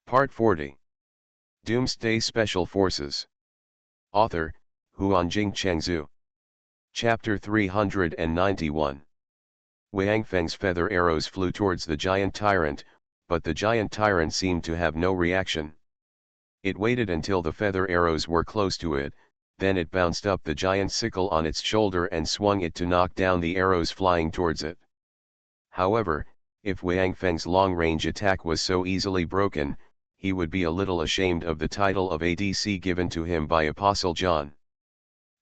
Part 40. Doomsday Special Forces. Author, Huanjing Chengzhu. Chapter 391. Wang Feng's feather arrows flew towards the giant tyrant, but the giant tyrant seemed to have no reaction. It waited until the feather arrows were close to it, then it bounced up the giant sickle on its shoulder and swung it to knock down the arrows flying towards it. However, if Wang Feng's long-range attack was so easily broken, he would be a little ashamed of the title of ADC given to him by Apostle John.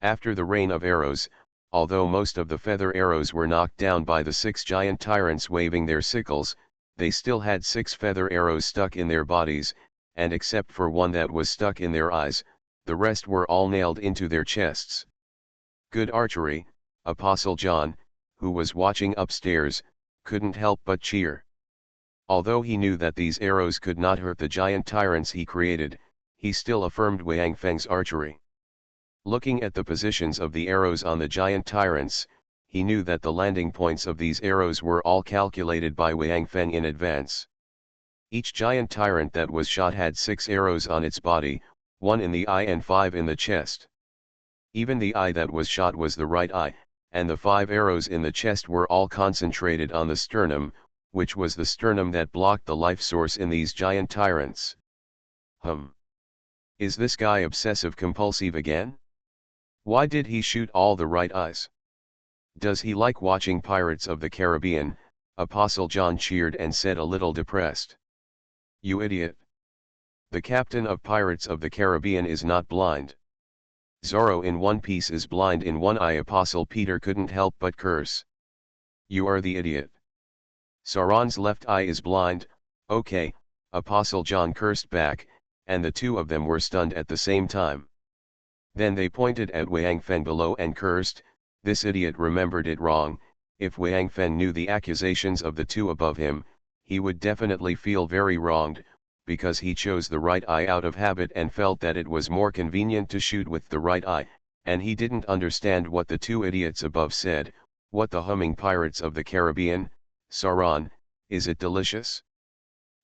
After the rain of arrows, although most of the feather arrows were knocked down by the 6 giant tyrants waving their sickles, they still had 6 feather arrows stuck in their bodies, and except for one that was stuck in their eyes, the rest were all nailed into their chests. Good archery, Apostle John, who was watching upstairs, couldn't help but cheer. Although he knew that these arrows could not hurt the giant tyrants he created, he still affirmed Wang Feng's archery. Looking at the positions of the arrows on the giant tyrants, he knew that the landing points of these arrows were all calculated by Wang Feng in advance. Each giant tyrant that was shot had 6 arrows on its body, 1 in the eye and 5 in the chest. Even the eye that was shot was the right eye, and the 5 arrows in the chest were all concentrated on the sternum, which was the sternum that blocked the life source in these giant tyrants. Is this guy obsessive-compulsive again? Why did he shoot all the right eyes? Does he like watching Pirates of the Caribbean? Apostle John cheered and said a little depressed. You idiot. The captain of Pirates of the Caribbean is not blind. Zorro in One Piece is blind in one eye. Apostle Peter couldn't help but curse. You are the idiot. Sauron's left eye is blind. Okay, Apostle John cursed back, and the two of them were stunned at the same time. Then they pointed at Wang Feng below and cursed. This idiot remembered it wrong. If Wang Feng knew the accusations of the two above him, he would definitely feel very wronged, because he chose the right eye out of habit and felt that it was more convenient to shoot with the right eye, and he didn't understand what the two idiots above said. What the humming Pirates of the Caribbean? Sauron, is it delicious?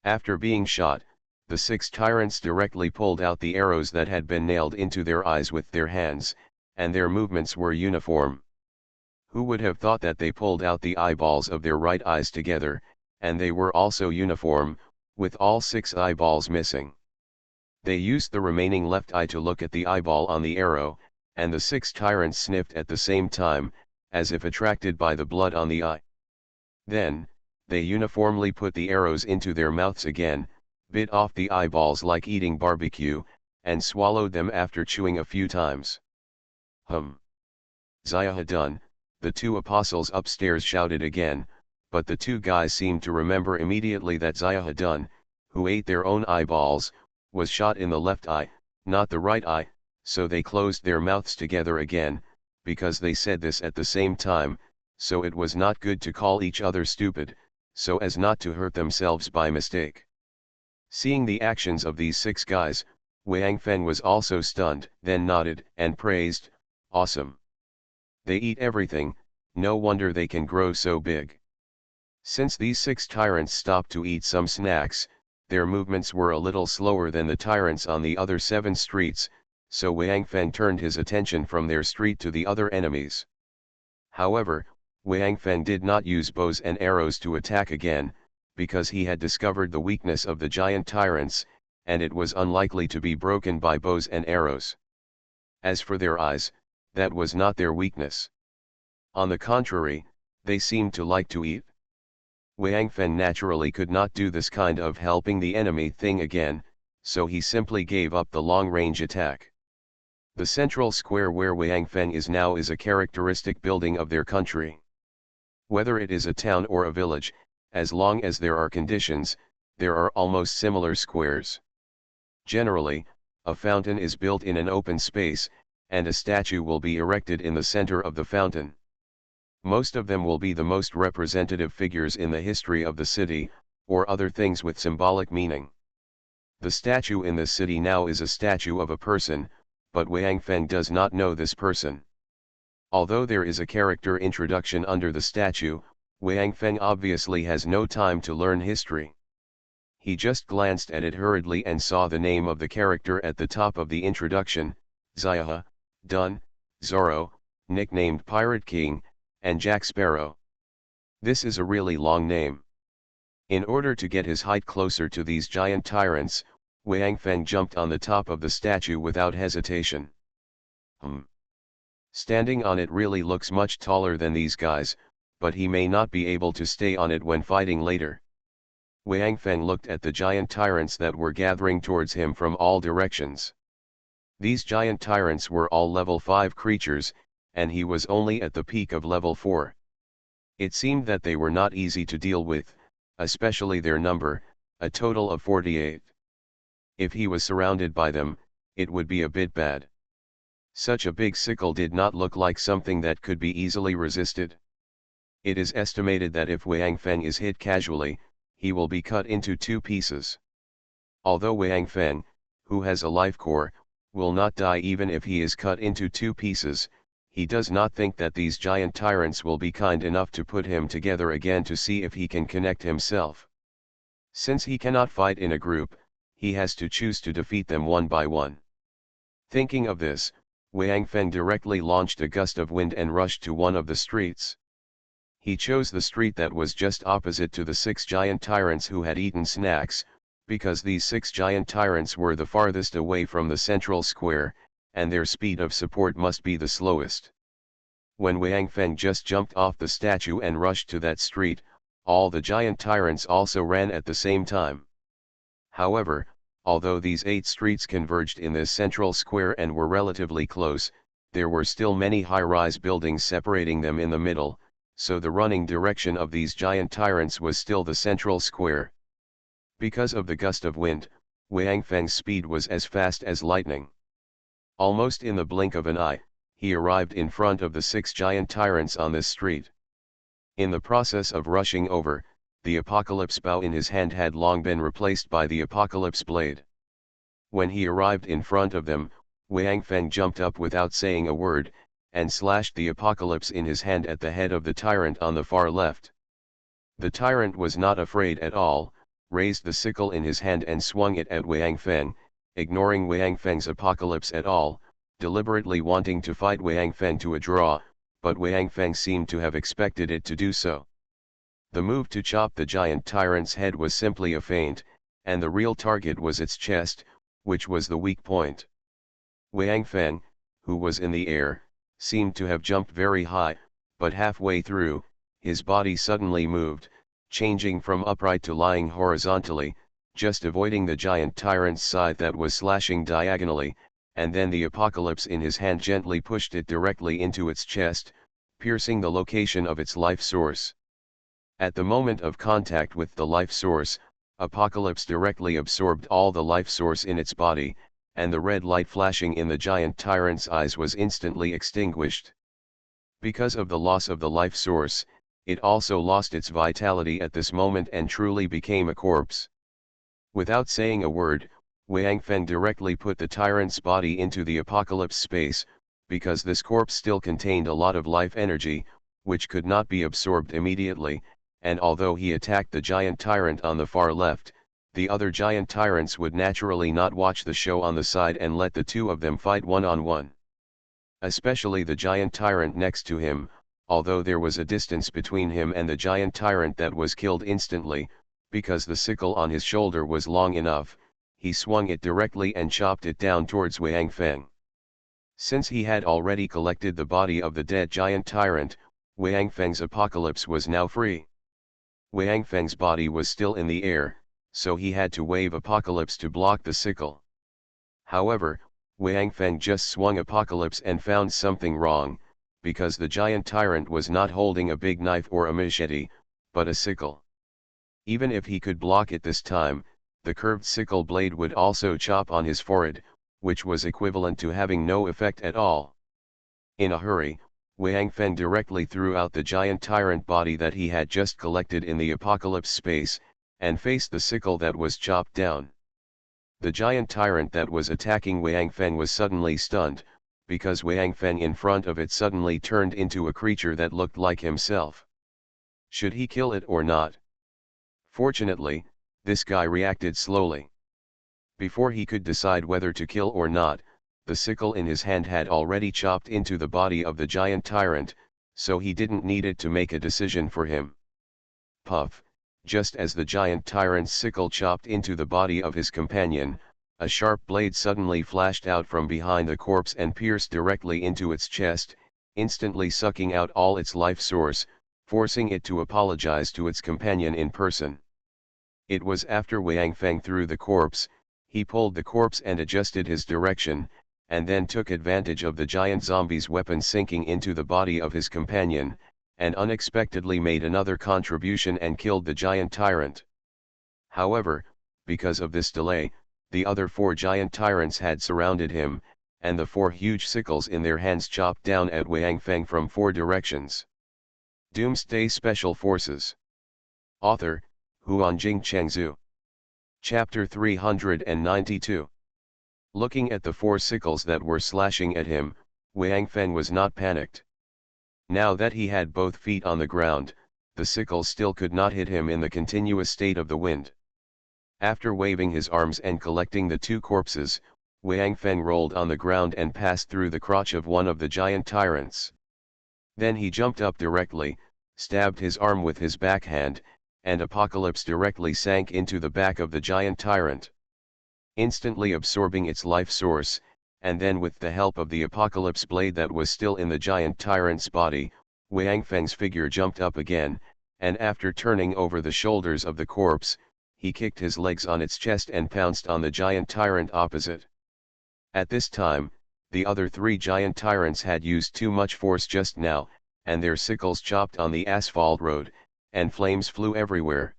After being shot, the 6 tyrants directly pulled out the arrows that had been nailed into their eyes with their hands, and their movements were uniform. Who would have thought that they pulled out the eyeballs of their right eyes together, and they were also uniform, with all 6 eyeballs missing. They used the remaining left eye to look at the eyeball on the arrow, and the 6 tyrants sniffed at the same time, as if attracted by the blood on the eye. Then, they uniformly put the arrows into their mouths again, bit off the eyeballs like eating barbecue, and swallowed them after chewing a few times. Zayahadun, the 2 apostles upstairs shouted again, but the 2 guys seemed to remember immediately that Zayahadun, who ate their own eyeballs, was shot in the left eye, not the right eye, so they closed their mouths together again, because they said this at the same time, so it was not good to call each other stupid, so as not to hurt themselves by mistake. Seeing the actions of these 6 guys, Wang Feng was also stunned, then nodded and praised, awesome. They eat everything, no wonder they can grow so big. Since these 6 tyrants stopped to eat some snacks, their movements were a little slower than the tyrants on the other 7 streets, so Wang Feng turned his attention from their street to the other enemies. However, Wang Feng did not use bows and arrows to attack again, because he had discovered the weakness of the giant tyrants, and it was unlikely to be broken by bows and arrows. As for their eyes, that was not their weakness. On the contrary, they seemed to like to eat. Wang Feng naturally could not do this kind of helping the enemy thing again, so he simply gave up the long-range attack. The central square where Wang Feng is now is a characteristic building of their country. Whether it is a town or a village, as long as there are conditions, there are almost similar squares. Generally, a fountain is built in an open space, and a statue will be erected in the center of the fountain. Most of them will be the most representative figures in the history of the city, or other things with symbolic meaning. The statue in this city now is a statue of a person, but Wang Feng does not know this person. Although there is a character introduction under the statue, Wang Feng obviously has no time to learn history. He just glanced at it hurriedly and saw the name of the character at the top of the introduction: Zaya Dun, Zorro, nicknamed Pirate King, and Jack Sparrow. This is a really long name. In order to get his height closer to these giant tyrants, Wang Feng jumped on the top of the statue without hesitation. Standing on it really looks much taller than these guys, but he may not be able to stay on it when fighting later. Wang Feng looked at the giant tyrants that were gathering towards him from all directions. These giant tyrants were all level 5 creatures, and he was only at the peak of level 4. It seemed that they were not easy to deal with, especially their number, a total of 48. If he was surrounded by them, it would be a bit bad. Such a big sickle did not look like something that could be easily resisted. It is estimated that if Wang Feng is hit casually, he will be cut into 2 pieces. Although Wang Feng, who has a life core, will not die even if he is cut into 2 pieces, he does not think that these giant tyrants will be kind enough to put him together again to see if he can connect himself. Since he cannot fight in a group, he has to choose to defeat them one by one. Thinking of this, Wang Feng directly launched a gust of wind and rushed to one of the streets. He chose the street that was just opposite to the 6 giant tyrants who had eaten snacks, because these 6 giant tyrants were the farthest away from the central square, and their speed of support must be the slowest. When Wang Feng just jumped off the statue and rushed to that street, all the giant tyrants also ran at the same time. However, although these 8 streets converged in this central square and were relatively close, there were still many high-rise buildings separating them in the middle, so the running direction of these giant tyrants was still the central square. Because of the gust of wind, Wang Feng's speed was as fast as lightning. Almost in the blink of an eye, he arrived in front of the 6 giant tyrants on this street. In the process of rushing over, the apocalypse bow in his hand had long been replaced by the apocalypse blade. When he arrived in front of them, Wang Feng jumped up without saying a word, and slashed the apocalypse in his hand at the head of the tyrant on the far left. The tyrant was not afraid at all, raised the sickle in his hand and swung it at Wang Feng, ignoring Wang Feng's apocalypse at all, deliberately wanting to fight Wang Feng to a draw, but Wang Feng seemed to have expected it to do so. The move to chop the giant tyrant's head was simply a feint, and the real target was its chest, which was the weak point. Wang Feng, who was in the air, seemed to have jumped very high, but halfway through, his body suddenly moved, changing from upright to lying horizontally, just avoiding the giant tyrant's scythe that was slashing diagonally, and then the apocalypse in his hand gently pushed it directly into its chest, piercing the location of its life source. At the moment of contact with the life source, Apocalypse directly absorbed all the life source in its body, and the red light flashing in the giant tyrant's eyes was instantly extinguished. Because of the loss of the life source, it also lost its vitality at this moment and truly became a corpse. Without saying a word, Wang Feng directly put the tyrant's body into the apocalypse space, because this corpse still contained a lot of life energy, which could not be absorbed immediately, and although he attacked the giant tyrant on the far left, the other giant tyrants would naturally not watch the show on the side and let the 2 of them fight one-on-one. Especially the giant tyrant next to him, although there was a distance between him and the giant tyrant that was killed instantly, because the sickle on his shoulder was long enough, he swung it directly and chopped it down towards Wang Feng. Since he had already collected the body of the dead giant tyrant, Wang Feng's apocalypse was now free. Wang Feng's body was still in the air, so he had to wave apocalypse to block the sickle. However, Wang Feng just swung apocalypse and found something wrong, because the giant tyrant was not holding a big knife or a machete, but a sickle. Even if he could block it this time, the curved sickle blade would also chop on his forehead, which was equivalent to having no effect at all. In a hurry, Wang Feng directly threw out the giant tyrant body that he had just collected in the apocalypse space, and faced the sickle that was chopped down. The giant tyrant that was attacking Wang Feng was suddenly stunned, because Wang Feng in front of it suddenly turned into a creature that looked like himself. Should he kill it or not? Fortunately, This guy reacted slowly. Before he could decide whether to kill or not, the sickle in his hand had already chopped into the body of the giant tyrant, so he didn't need it to make a decision for him. Puff, just as the giant tyrant's sickle chopped into the body of his companion, a sharp blade suddenly flashed out from behind the corpse and pierced directly into its chest, instantly sucking out all its life source, forcing it to apologize to its companion in person. It was after Wang Feng threw the corpse, he pulled the corpse and adjusted his direction, and then took advantage of the giant zombie's weapon sinking into the body of his companion, and unexpectedly made another contribution and killed the giant tyrant. However, because of this delay, the other 4 giant tyrants had surrounded him, and the 4 huge sickles in their hands chopped down at Wang Feng from 4 directions. Doomsday Special Forces. Author, Huanjing Chengzhu. Chapter 392. Looking at the 4 sickles that were slashing at him, Wang Feng was not panicked. Now that he had both feet on the ground, the sickles still could not hit him in the continuous state of the wind. After waving his arms and collecting the 2 corpses, Wang Feng rolled on the ground and passed through the crotch of one of the giant tyrants. Then he jumped up directly, stabbed his arm with his backhand, and Apocalypse directly sank into the back of the giant tyrant. Instantly absorbing its life source, and then with the help of the Apocalypse blade that was still in the giant tyrant's body, Wang Feng's figure jumped up again, and after turning over the shoulders of the corpse, he kicked his legs on its chest and pounced on the giant tyrant opposite. At this time, the other 3 giant tyrants had used too much force just now, and their sickles chopped on the asphalt road, and flames flew everywhere.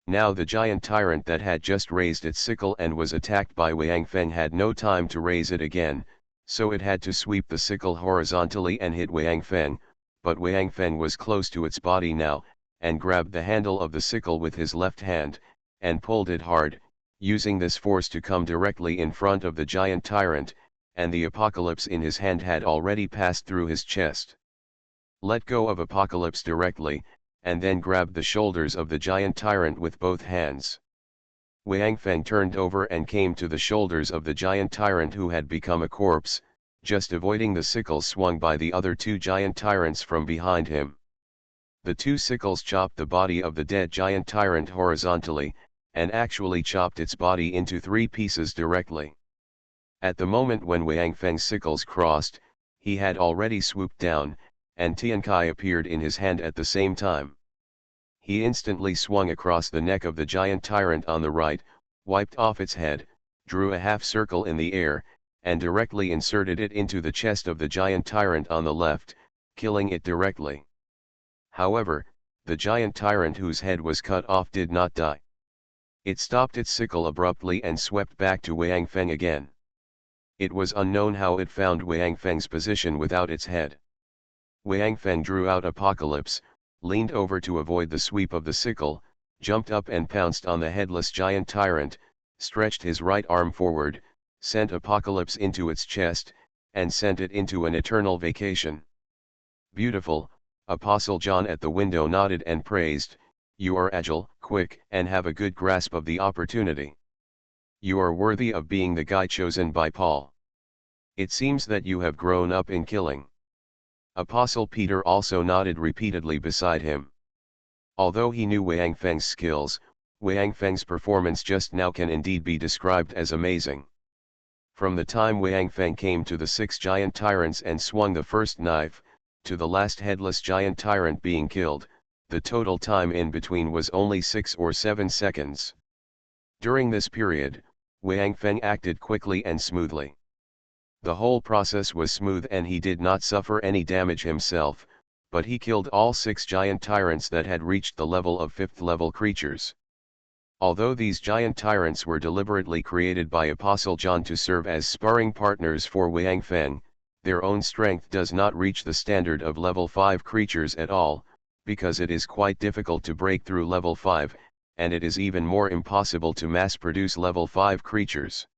Now the giant tyrant that had just raised its sickle and was attacked by Wang Feng had no time to raise it again, so it had to sweep the sickle horizontally and hit Wang Feng, but Wang Feng was close to its body now, and grabbed the handle of the sickle with his left hand, and pulled it hard, using this force to come directly in front of the giant tyrant, and the Apocalypse in his hand had already passed through his chest. Let go of Apocalypse directly, and then grabbed the shoulders of the giant tyrant with both hands. Wang Feng turned over and came to the shoulders of the giant tyrant who had become a corpse, just avoiding the sickles swung by the other 2 giant tyrants from behind him. The 2 sickles chopped the body of the dead giant tyrant horizontally, and actually chopped its body into 3 pieces directly. At the moment when Wang Feng's sickles crossed, he had already swooped down, and Tiankai appeared in his hand at the same time. He instantly swung across the neck of the giant tyrant on the right, wiped off its head, drew a half circle in the air, and directly inserted it into the chest of the giant tyrant on the left, killing it directly. However, the giant tyrant whose head was cut off did not die. It stopped its sickle abruptly and swept back to Wang Feng again. It was unknown how it found Wang Feng's position without its head. Wang Feng drew out Apocalypse, leaned over to avoid the sweep of the sickle, jumped up and pounced on the headless giant tyrant, stretched his right arm forward, sent Apocalypse into its chest, and sent it into an eternal vacation. Beautiful, Apostle John at the window nodded and praised, "You are agile, quick, and have a good grasp of the opportunity. You are worthy of being the guy chosen by Paul. It seems that you have grown up in killing." Apostle Peter also nodded repeatedly beside him. Although he knew Wang Feng's skills, Wang Feng's performance just now can indeed be described as amazing. From the time Wang Feng came to the 6 giant tyrants and swung the first knife, to the last headless giant tyrant being killed, the total time in between was only 6 or 7 seconds. During this period, Wang Feng acted quickly and smoothly. The whole process was smooth and he did not suffer any damage himself, but he killed all 6 giant tyrants that had reached the level of 5th level creatures. Although these giant tyrants were deliberately created by Apostle John to serve as sparring partners for Wang Feng, their own strength does not reach the standard of level 5 creatures at all, because it is quite difficult to break through level 5, and it is even more impossible to mass-produce level 5 creatures.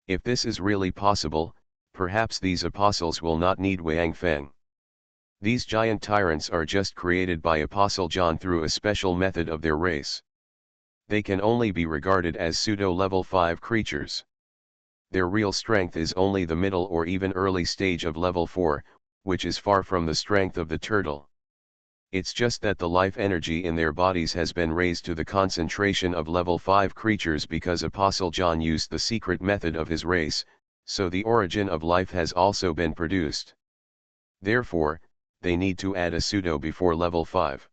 If this is really possible, perhaps these apostles will not need Wang Feng. These giant tyrants are just created by Apostle John through a special method of their race. They can only be regarded as pseudo-level 5 creatures. Their real strength is only the middle or even early stage of level 4, which is far from the strength of the turtle. It's just that the life energy in their bodies has been raised to the concentration of level 5 creatures because Apostle John used the secret method of his race, so the origin of life has also been produced. Therefore, they need to add a pseudo before level 5.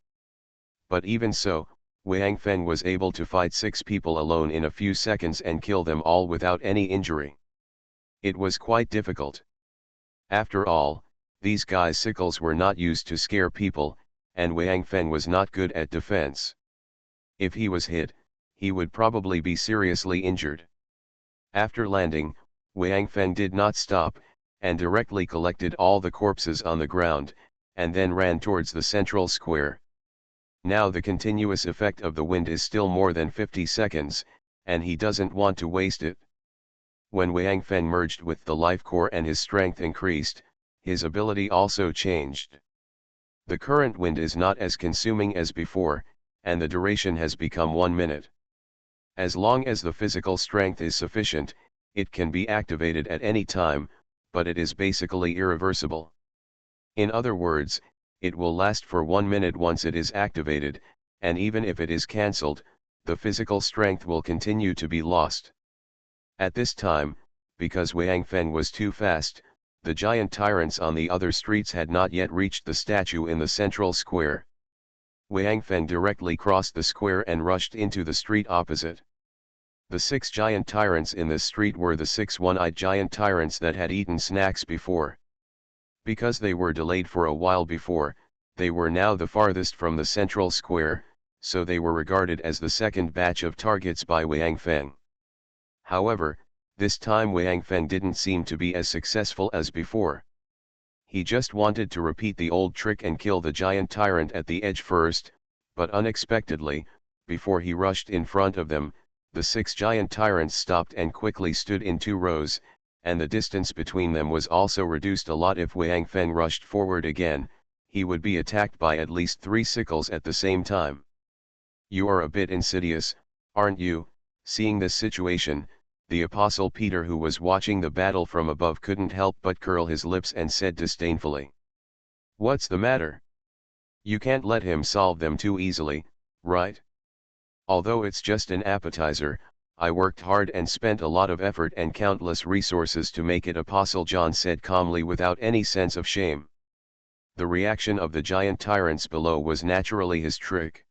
But even so, Wang Feng was able to fight 6 people alone in a few seconds and kill them all without any injury. It was quite difficult. After all, these guys' sickles were not used to scare people, and Wang Feng was not good at defense. If he was hit, he would probably be seriously injured. After landing, Wang Feng did not stop, and directly collected all the corpses on the ground, and then ran towards the central square. Now the continuous effect of the wind is still more than 50 seconds, and he doesn't want to waste it. When Wang Feng merged with the life core and his strength increased, his ability also changed. The current wind is not as consuming as before, and the duration has become 1 minute. As long as the physical strength is sufficient, it can be activated at any time, but it is basically irreversible. In other words, it will last for 1 minute once it is activated, and even if it is cancelled, the physical strength will continue to be lost. At this time, because Wang Feng was too fast, the giant tyrants on the other streets had not yet reached the statue in the central square. Wang Feng directly crossed the square and rushed into the street opposite. The 6 giant tyrants in this street were the 6 one-eyed giant tyrants that had eaten snacks before. Because they were delayed for a while before, they were now the farthest from the central square, so they were regarded as the second batch of targets by Wang Feng. However, this time Wang Feng didn't seem to be as successful as before. He just wanted to repeat the old trick and kill the giant tyrant at the edge first, but unexpectedly, before he rushed in front of them, the 6 giant tyrants stopped and quickly stood in 2 rows, and the distance between them was also reduced a lot. If Wang Feng rushed forward again, he would be attacked by at least 3 sickles at the same time. "You are a bit insidious, aren't you?" Seeing this situation, the Apostle Peter, who was watching the battle from above, couldn't help but curl his lips and said disdainfully, "What's the matter? You can't let him solve them too easily, right? Although it's just an appetizer, I worked hard and spent a lot of effort and countless resources to make it," Apostle John said calmly without any sense of shame. The reaction of the giant tyrants below was naturally his trick.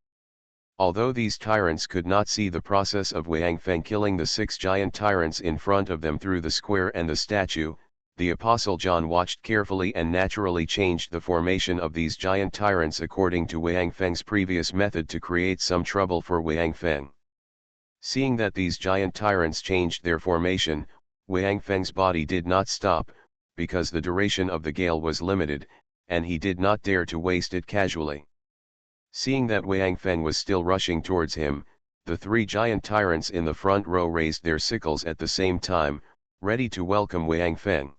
Although these tyrants could not see the process of Wang Feng killing the 6 giant tyrants in front of them through the square and the statue, the Apostle John watched carefully and naturally changed the formation of these giant tyrants according to Wang Feng's previous method to create some trouble for Wang Feng. Seeing that these giant tyrants changed their formation, Wang Feng's body did not stop, because the duration of the gale was limited, and he did not dare to waste it casually. Seeing that Wang Feng was still rushing towards him, the 3 giant tyrants in the front row raised their sickles at the same time, ready to welcome Wang Feng.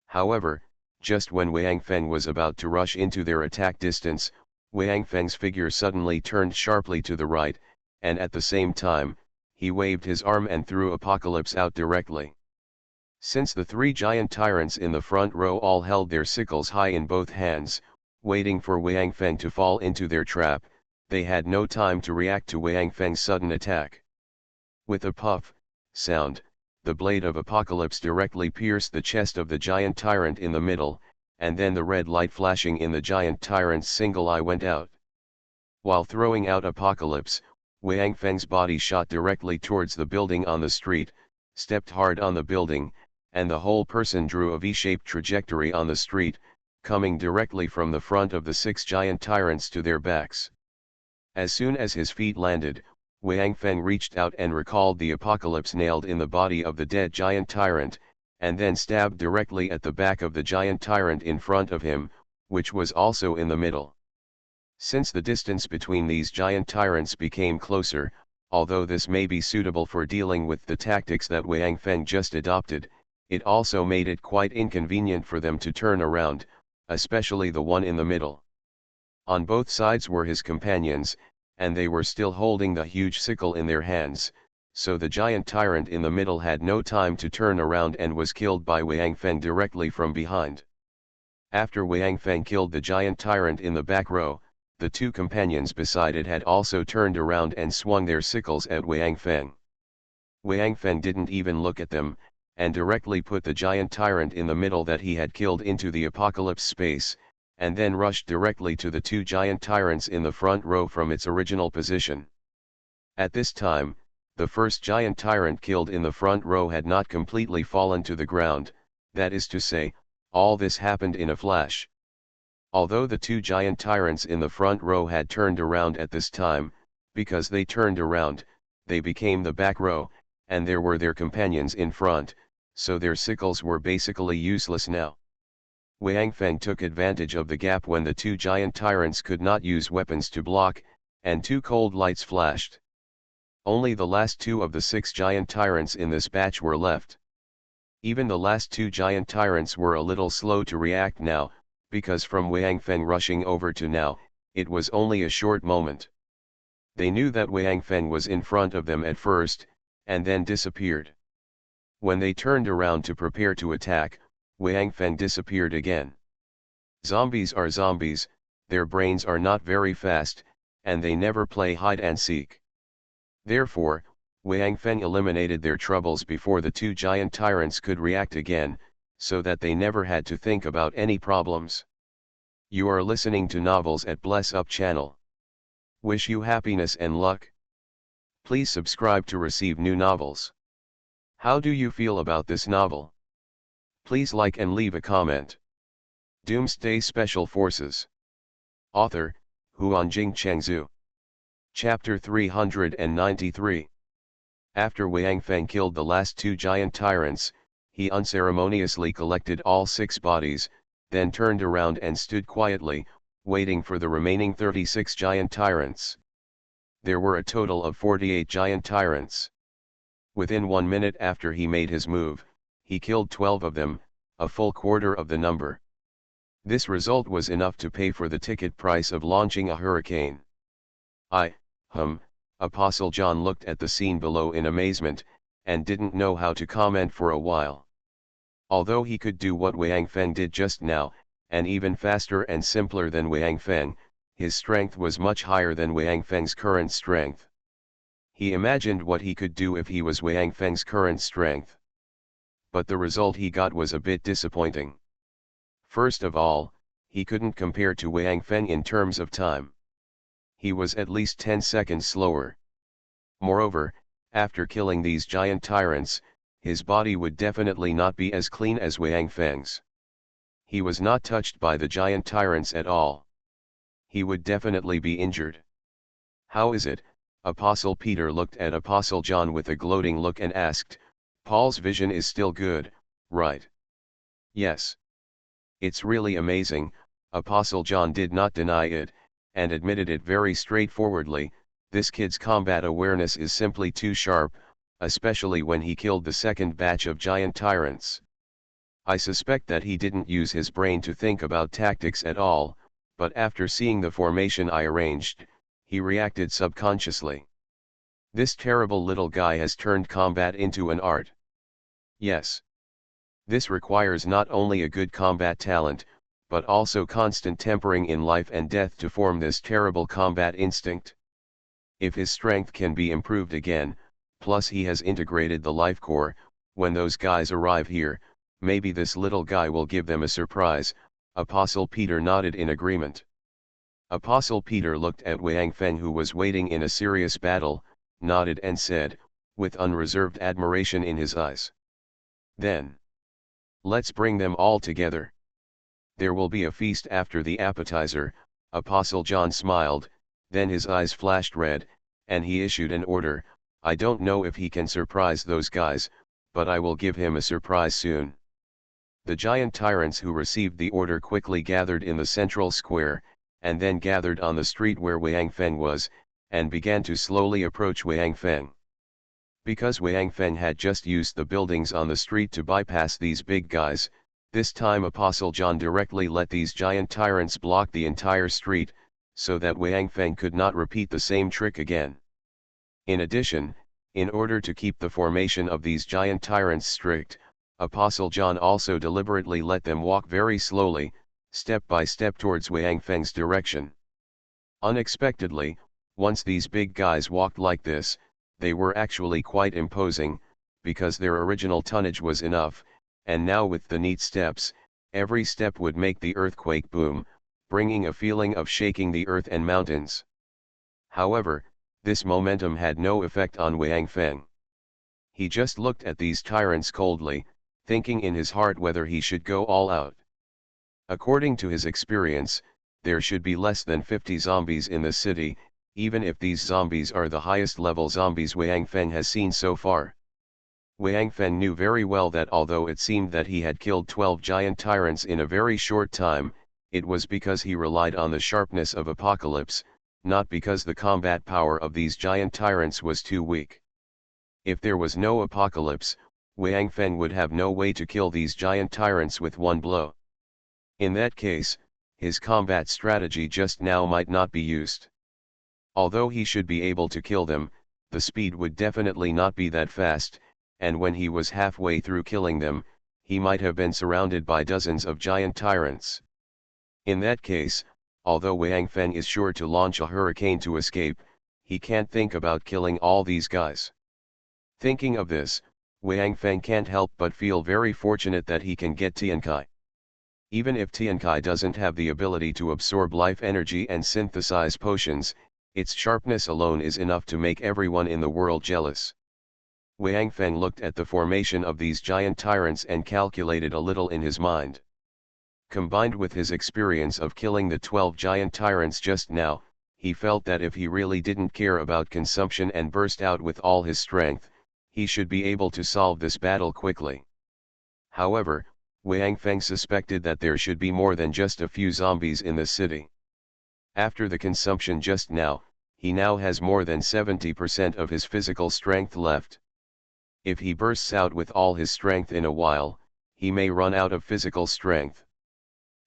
However, just when Wang Feng was about to rush into their attack distance, Wang Feng's figure suddenly turned sharply to the right, and at the same time, he waved his arm and threw Apocalypse out directly. Since the 3 giant tyrants in the front row all held their sickles high in both hands, waiting for Wang Feng to fall into their trap, they had no time to react to Wang Feng's sudden attack. With a puff sound, the blade of Apocalypse directly pierced the chest of the giant tyrant in the middle, and then the red light flashing in the giant tyrant's single eye went out. While throwing out Apocalypse, Wang Feng's body shot directly towards the building on the street, stepped hard on the building, and the whole person drew a V-shaped trajectory on the street, coming directly from the front of the 6 giant tyrants to their backs. As soon as his feet landed, Wang Feng reached out and recalled the Apocalypse nailed in the body of the dead giant tyrant, and then stabbed directly at the back of the giant tyrant in front of him, which was also in the middle. Since the distance between these giant tyrants became closer, although this may be suitable for dealing with the tactics that Wang Feng just adopted, it also made it quite inconvenient for them to turn around, especially the one in the middle. On both sides were his companions, and they were still holding the huge sickle in their hands, so the giant tyrant in the middle had no time to turn around and was killed by Wang Feng directly from behind. After Wang Feng killed the giant tyrant in the back row, the two companions beside it had also turned around and swung their sickles at Wang Feng. Wang Feng didn't even look at them, and directly put the giant tyrant in the middle that he had killed into the apocalypse space, and then rushed directly to the two giant tyrants in the front row from its original position. At this time, the first giant tyrant killed in the front row had not completely fallen to the ground, that is to say, all this happened in a flash. Although the two giant tyrants in the front row had turned around at this time, because they turned around, they became the back row, and there were their companions in front, so their sickles were basically useless now. Wang Feng took advantage of the gap when the two giant tyrants could not use weapons to block, and two cold lights flashed. Only the last two of the 6 giant tyrants in this batch were left. Even the last 2 giant tyrants were a little slow to react now, because from Wang Feng rushing over to now, it was only a short moment. They knew that Wang Feng was in front of them at first, and then disappeared. When they turned around to prepare to attack, Wang Feng disappeared again. Zombies are zombies, their brains are not very fast, and they never play hide and seek. Therefore, Wang Feng eliminated their troubles before the 2 giant tyrants could react again, so that they never had to think about any problems. You are listening to Novels at Bless Up channel. Wish you happiness and luck. Please subscribe to receive new novels. How do you feel about this novel? Please like and leave a comment. Doomsday Special Forces. Author, Huanjing Chengzhu. Chapter 393. After Wang Feng killed the last 2 giant tyrants, he unceremoniously collected all 6 bodies, then turned around and stood quietly, waiting for the remaining 36 giant tyrants. There were a total of 48 giant tyrants. Within 1 minute after he made his move, he killed 12 of them, a full quarter of the number. This result was enough to pay for the ticket price of launching a hurricane. Apostle John looked at the scene below in amazement, and didn't know how to comment for a while. Although he could do what Wang Feng did just now, and even faster and simpler than Wang Feng, his strength was much higher than Wang Feng's current strength. He imagined what he could do if he was Wang Feng's current strength. But the result he got was a bit disappointing. First of all, he couldn't compare to Wang Feng in terms of time. He was at least 10 seconds slower. Moreover, after killing these giant tyrants, his body would definitely not be as clean as Wang Feng's. He was not touched by the giant tyrants at all. He would definitely be injured. How is it? Apostle Peter looked at Apostle John with a gloating look and asked, Paul's vision is still good, right? Yes. It's really amazing. Apostle John did not deny it, and admitted it very straightforwardly. This kid's combat awareness is simply too sharp, especially when he killed the second batch of giant tyrants. I suspect that he didn't use his brain to think about tactics at all, but after seeing the formation I arranged, he reacted subconsciously. This terrible little guy has turned combat into an art. Yes. This requires not only a good combat talent, but also constant tempering in life and death to form this terrible combat instinct. If his strength can be improved again, plus he has integrated the life core, when those guys arrive here, maybe this little guy will give them a surprise. Apostle Peter nodded in agreement. Apostle Peter looked at Wang Feng, who was waiting in a serious battle, nodded and said, with unreserved admiration in his eyes, Then, let's bring them all together. There will be a feast after the appetizer. Apostle John smiled, then his eyes flashed red, and he issued an order. I don't know if he can surprise those guys, but I will give him a surprise soon. The giant tyrants who received the order quickly gathered in the central square, and then gathered on the street where Wang Feng was, and began to slowly approach Wang Feng. Because Wang Feng had just used the buildings on the street to bypass these big guys, this time Apostle John directly let these giant tyrants block the entire street, so that Wang Feng could not repeat the same trick again. In addition, in order to keep the formation of these giant tyrants strict, Apostle John also deliberately let them walk very slowly, step by step towards Wang Feng's direction. Unexpectedly, once these big guys walked like this, they were actually quite imposing, because their original tonnage was enough, and now with the neat steps, every step would make the earthquake boom, bringing a feeling of shaking the earth and mountains. However, this momentum had no effect on Wang Feng. He just looked at these tyrants coldly, thinking in his heart whether he should go all out. According to his experience, there should be less than 50 zombies in the city, even if these zombies are the highest level zombies Wang Feng has seen so far. Wang Feng knew very well that although it seemed that he had killed 12 giant tyrants in a very short time, it was because he relied on the sharpness of Apocalypse, not because the combat power of these giant tyrants was too weak. If there was no Apocalypse, Wang Feng would have no way to kill these giant tyrants with one blow. In that case, his combat strategy just now might not be used. Although he should be able to kill them, the speed would definitely not be that fast, and when he was halfway through killing them, he might have been surrounded by dozens of giant tyrants. In that case, although Wang Feng is sure to launch a hurricane to escape, he can't think about killing all these guys. Thinking of this, Wang Feng can't help but feel very fortunate that he can get Tiankai. Even if Tiankai doesn't have the ability to absorb life energy and synthesize potions, its sharpness alone is enough to make everyone in the world jealous. Wang Feng looked at the formation of these giant tyrants and calculated a little in his mind. Combined with his experience of killing the 12 giant tyrants just now, he felt that if he really didn't care about consumption and burst out with all his strength, he should be able to solve this battle quickly. However, Wang Feng suspected that there should be more than just a few zombies in the city. After the consumption just now, he now has more than 70% of his physical strength left. If he bursts out with all his strength in a while, he may run out of physical strength.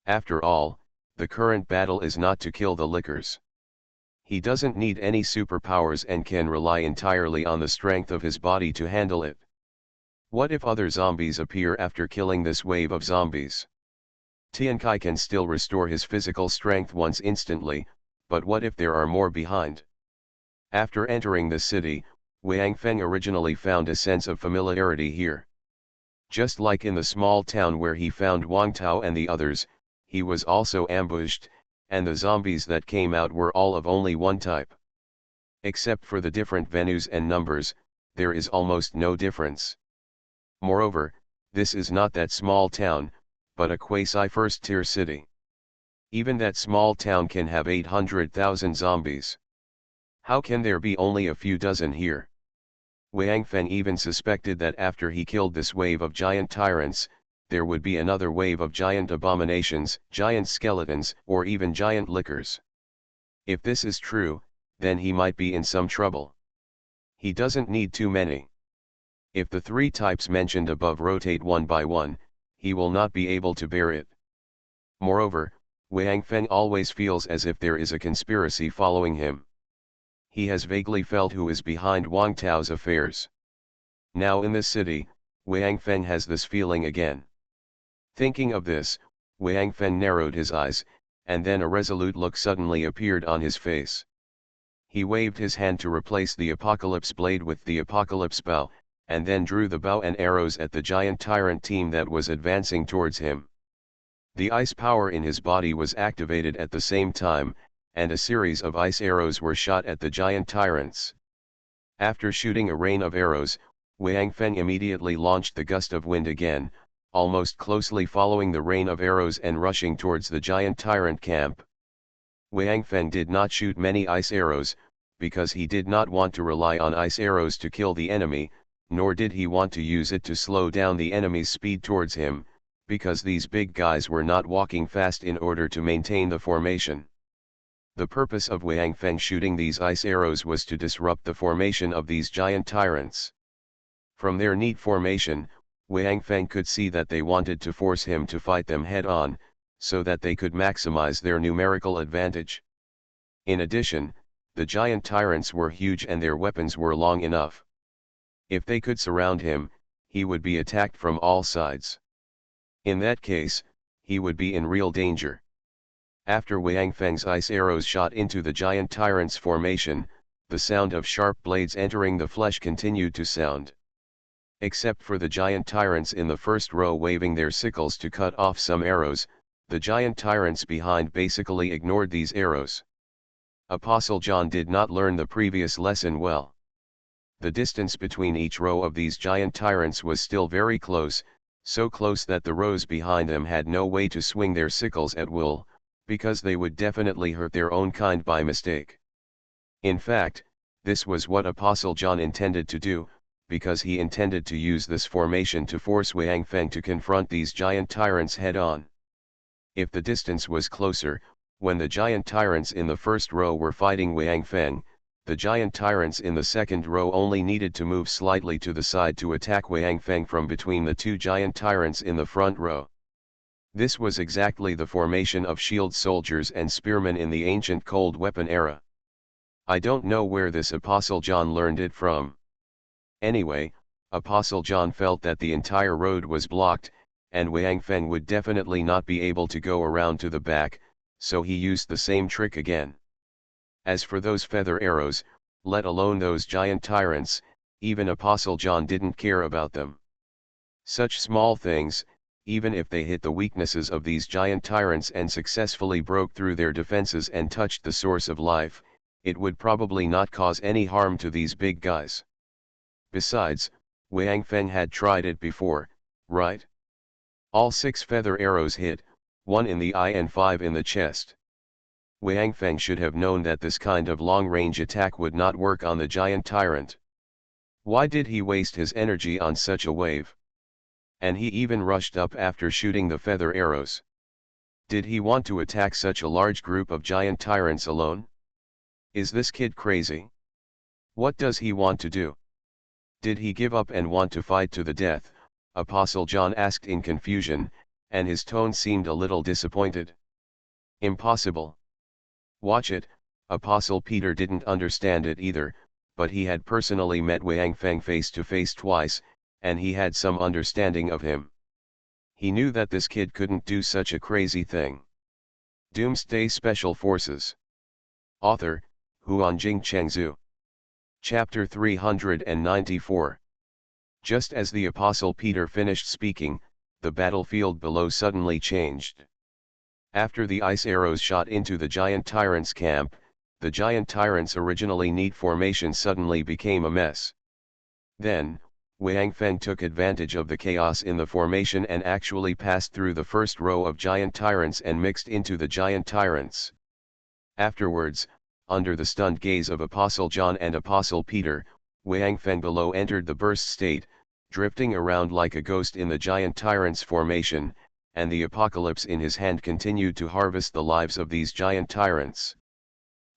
After all, the current battle is not to kill the lickers. He doesn't need any superpowers and can rely entirely on the strength of his body to handle it. What if other zombies appear after killing this wave of zombies? Tiankai can still restore his physical strength once instantly, but what if there are more behind? After entering the city, Wang Feng originally found a sense of familiarity here. Just like in the small town where he found Wang Tao and the others, he was also ambushed, and the zombies that came out were all of only one type. Except for the different venues and numbers, there is almost no difference. Moreover, this is not that small town, but a quasi-first-tier city. Even that small town can have 800,000 zombies. How can there be only a few dozen here? Wang Feng even suspected that after he killed this wave of giant tyrants, there would be another wave of giant abominations, giant skeletons, or even giant lickers. If this is true, then he might be in some trouble. He doesn't need too many. If the 3 types mentioned above rotate one by one, he will not be able to bear it. Moreover, Wang Feng always feels as if there is a conspiracy following him. He has vaguely felt who is behind Wang Tao's affairs. Now in the city, Wang Feng has this feeling again. Thinking of this, Wang Feng narrowed his eyes, and then a resolute look suddenly appeared on his face. He waved his hand to replace the Apocalypse blade with the Apocalypse bow, and then drew the bow and arrows at the giant tyrant team that was advancing towards him. The ice power in his body was activated at the same time, and a series of ice arrows were shot at the giant tyrants. After shooting a rain of arrows, Wang Feng immediately launched the gust of wind again, almost closely following the rain of arrows and rushing towards the giant tyrant camp. Wang Feng did not shoot many ice arrows, because he did not want to rely on ice arrows to kill the enemy, nor did he want to use it to slow down the enemy's speed towards him, because these big guys were not walking fast in order to maintain the formation. The purpose of Wang Feng shooting these ice arrows was to disrupt the formation of these giant tyrants. From their neat formation, Wang Feng could see that they wanted to force him to fight them head-on, so that they could maximize their numerical advantage. In addition, the giant tyrants were huge and their weapons were long enough. If they could surround him, he would be attacked from all sides. In that case, he would be in real danger. After Wang Feng's ice arrows shot into the giant tyrant's formation, the sound of sharp blades entering the flesh continued to sound. Except for the giant tyrants in the first row waving their sickles to cut off some arrows, the giant tyrants behind basically ignored these arrows. Apostle John did not learn the previous lesson well. The distance between each row of these giant tyrants was still very close, so close that the rows behind them had no way to swing their sickles at will, because they would definitely hurt their own kind by mistake. In fact, this was what Apostle John intended to do, because he intended to use this formation to force Wang Feng to confront these giant tyrants head-on. If the distance was closer, when the giant tyrants in the first row were fighting Wang Feng, the giant tyrants in the second row only needed to move slightly to the side to attack Wang Feng from between the two giant tyrants in the front row. This was exactly the formation of shield soldiers and spearmen in the ancient cold weapon era. I don't know where this Apostle John learned it from. Anyway, Apostle John felt that the entire road was blocked, and Wang Feng would definitely not be able to go around to the back, so he used the same trick again. As for those feather arrows, let alone those giant tyrants, even Apostle John didn't care about them. Such small things, even if they hit the weaknesses of these giant tyrants and successfully broke through their defenses and touched the source of life, it would probably not cause any harm to these big guys. Besides, Wang Feng had tried it before, right? All 6 feather arrows hit, 1 in the eye and 5 in the chest. Wang Feng should have known that this kind of long-range attack would not work on the giant tyrant. Why did he waste his energy on such a wave? And he even rushed up after shooting the feather arrows. Did he want to attack such a large group of giant tyrants alone? Is this kid crazy? What does he want to do? Did he give up and want to fight to the death? Apostle John asked in confusion, and his tone seemed a little disappointed. Impossible. Watch it. Apostle Peter didn't understand it either, but he had personally met Wang Feng face to face twice, and he had some understanding of him. He knew that this kid couldn't do such a crazy thing. Doomsday Special Forces. Author, Huanjing Chengzhu. Chapter 394. Just as the Apostle Peter finished speaking, the battlefield below suddenly changed. After the ice arrows shot into the giant tyrant's camp, the giant tyrant's originally neat formation suddenly became a mess. Then, Wang Feng took advantage of the chaos in the formation and actually passed through the first row of giant tyrants and mixed into the giant tyrants. Afterwards, under the stunned gaze of Apostle John and Apostle Peter, Wang Feng below entered the burst state, drifting around like a ghost in the giant tyrant's formation, and the apocalypse in his hand continued to harvest the lives of these giant tyrants.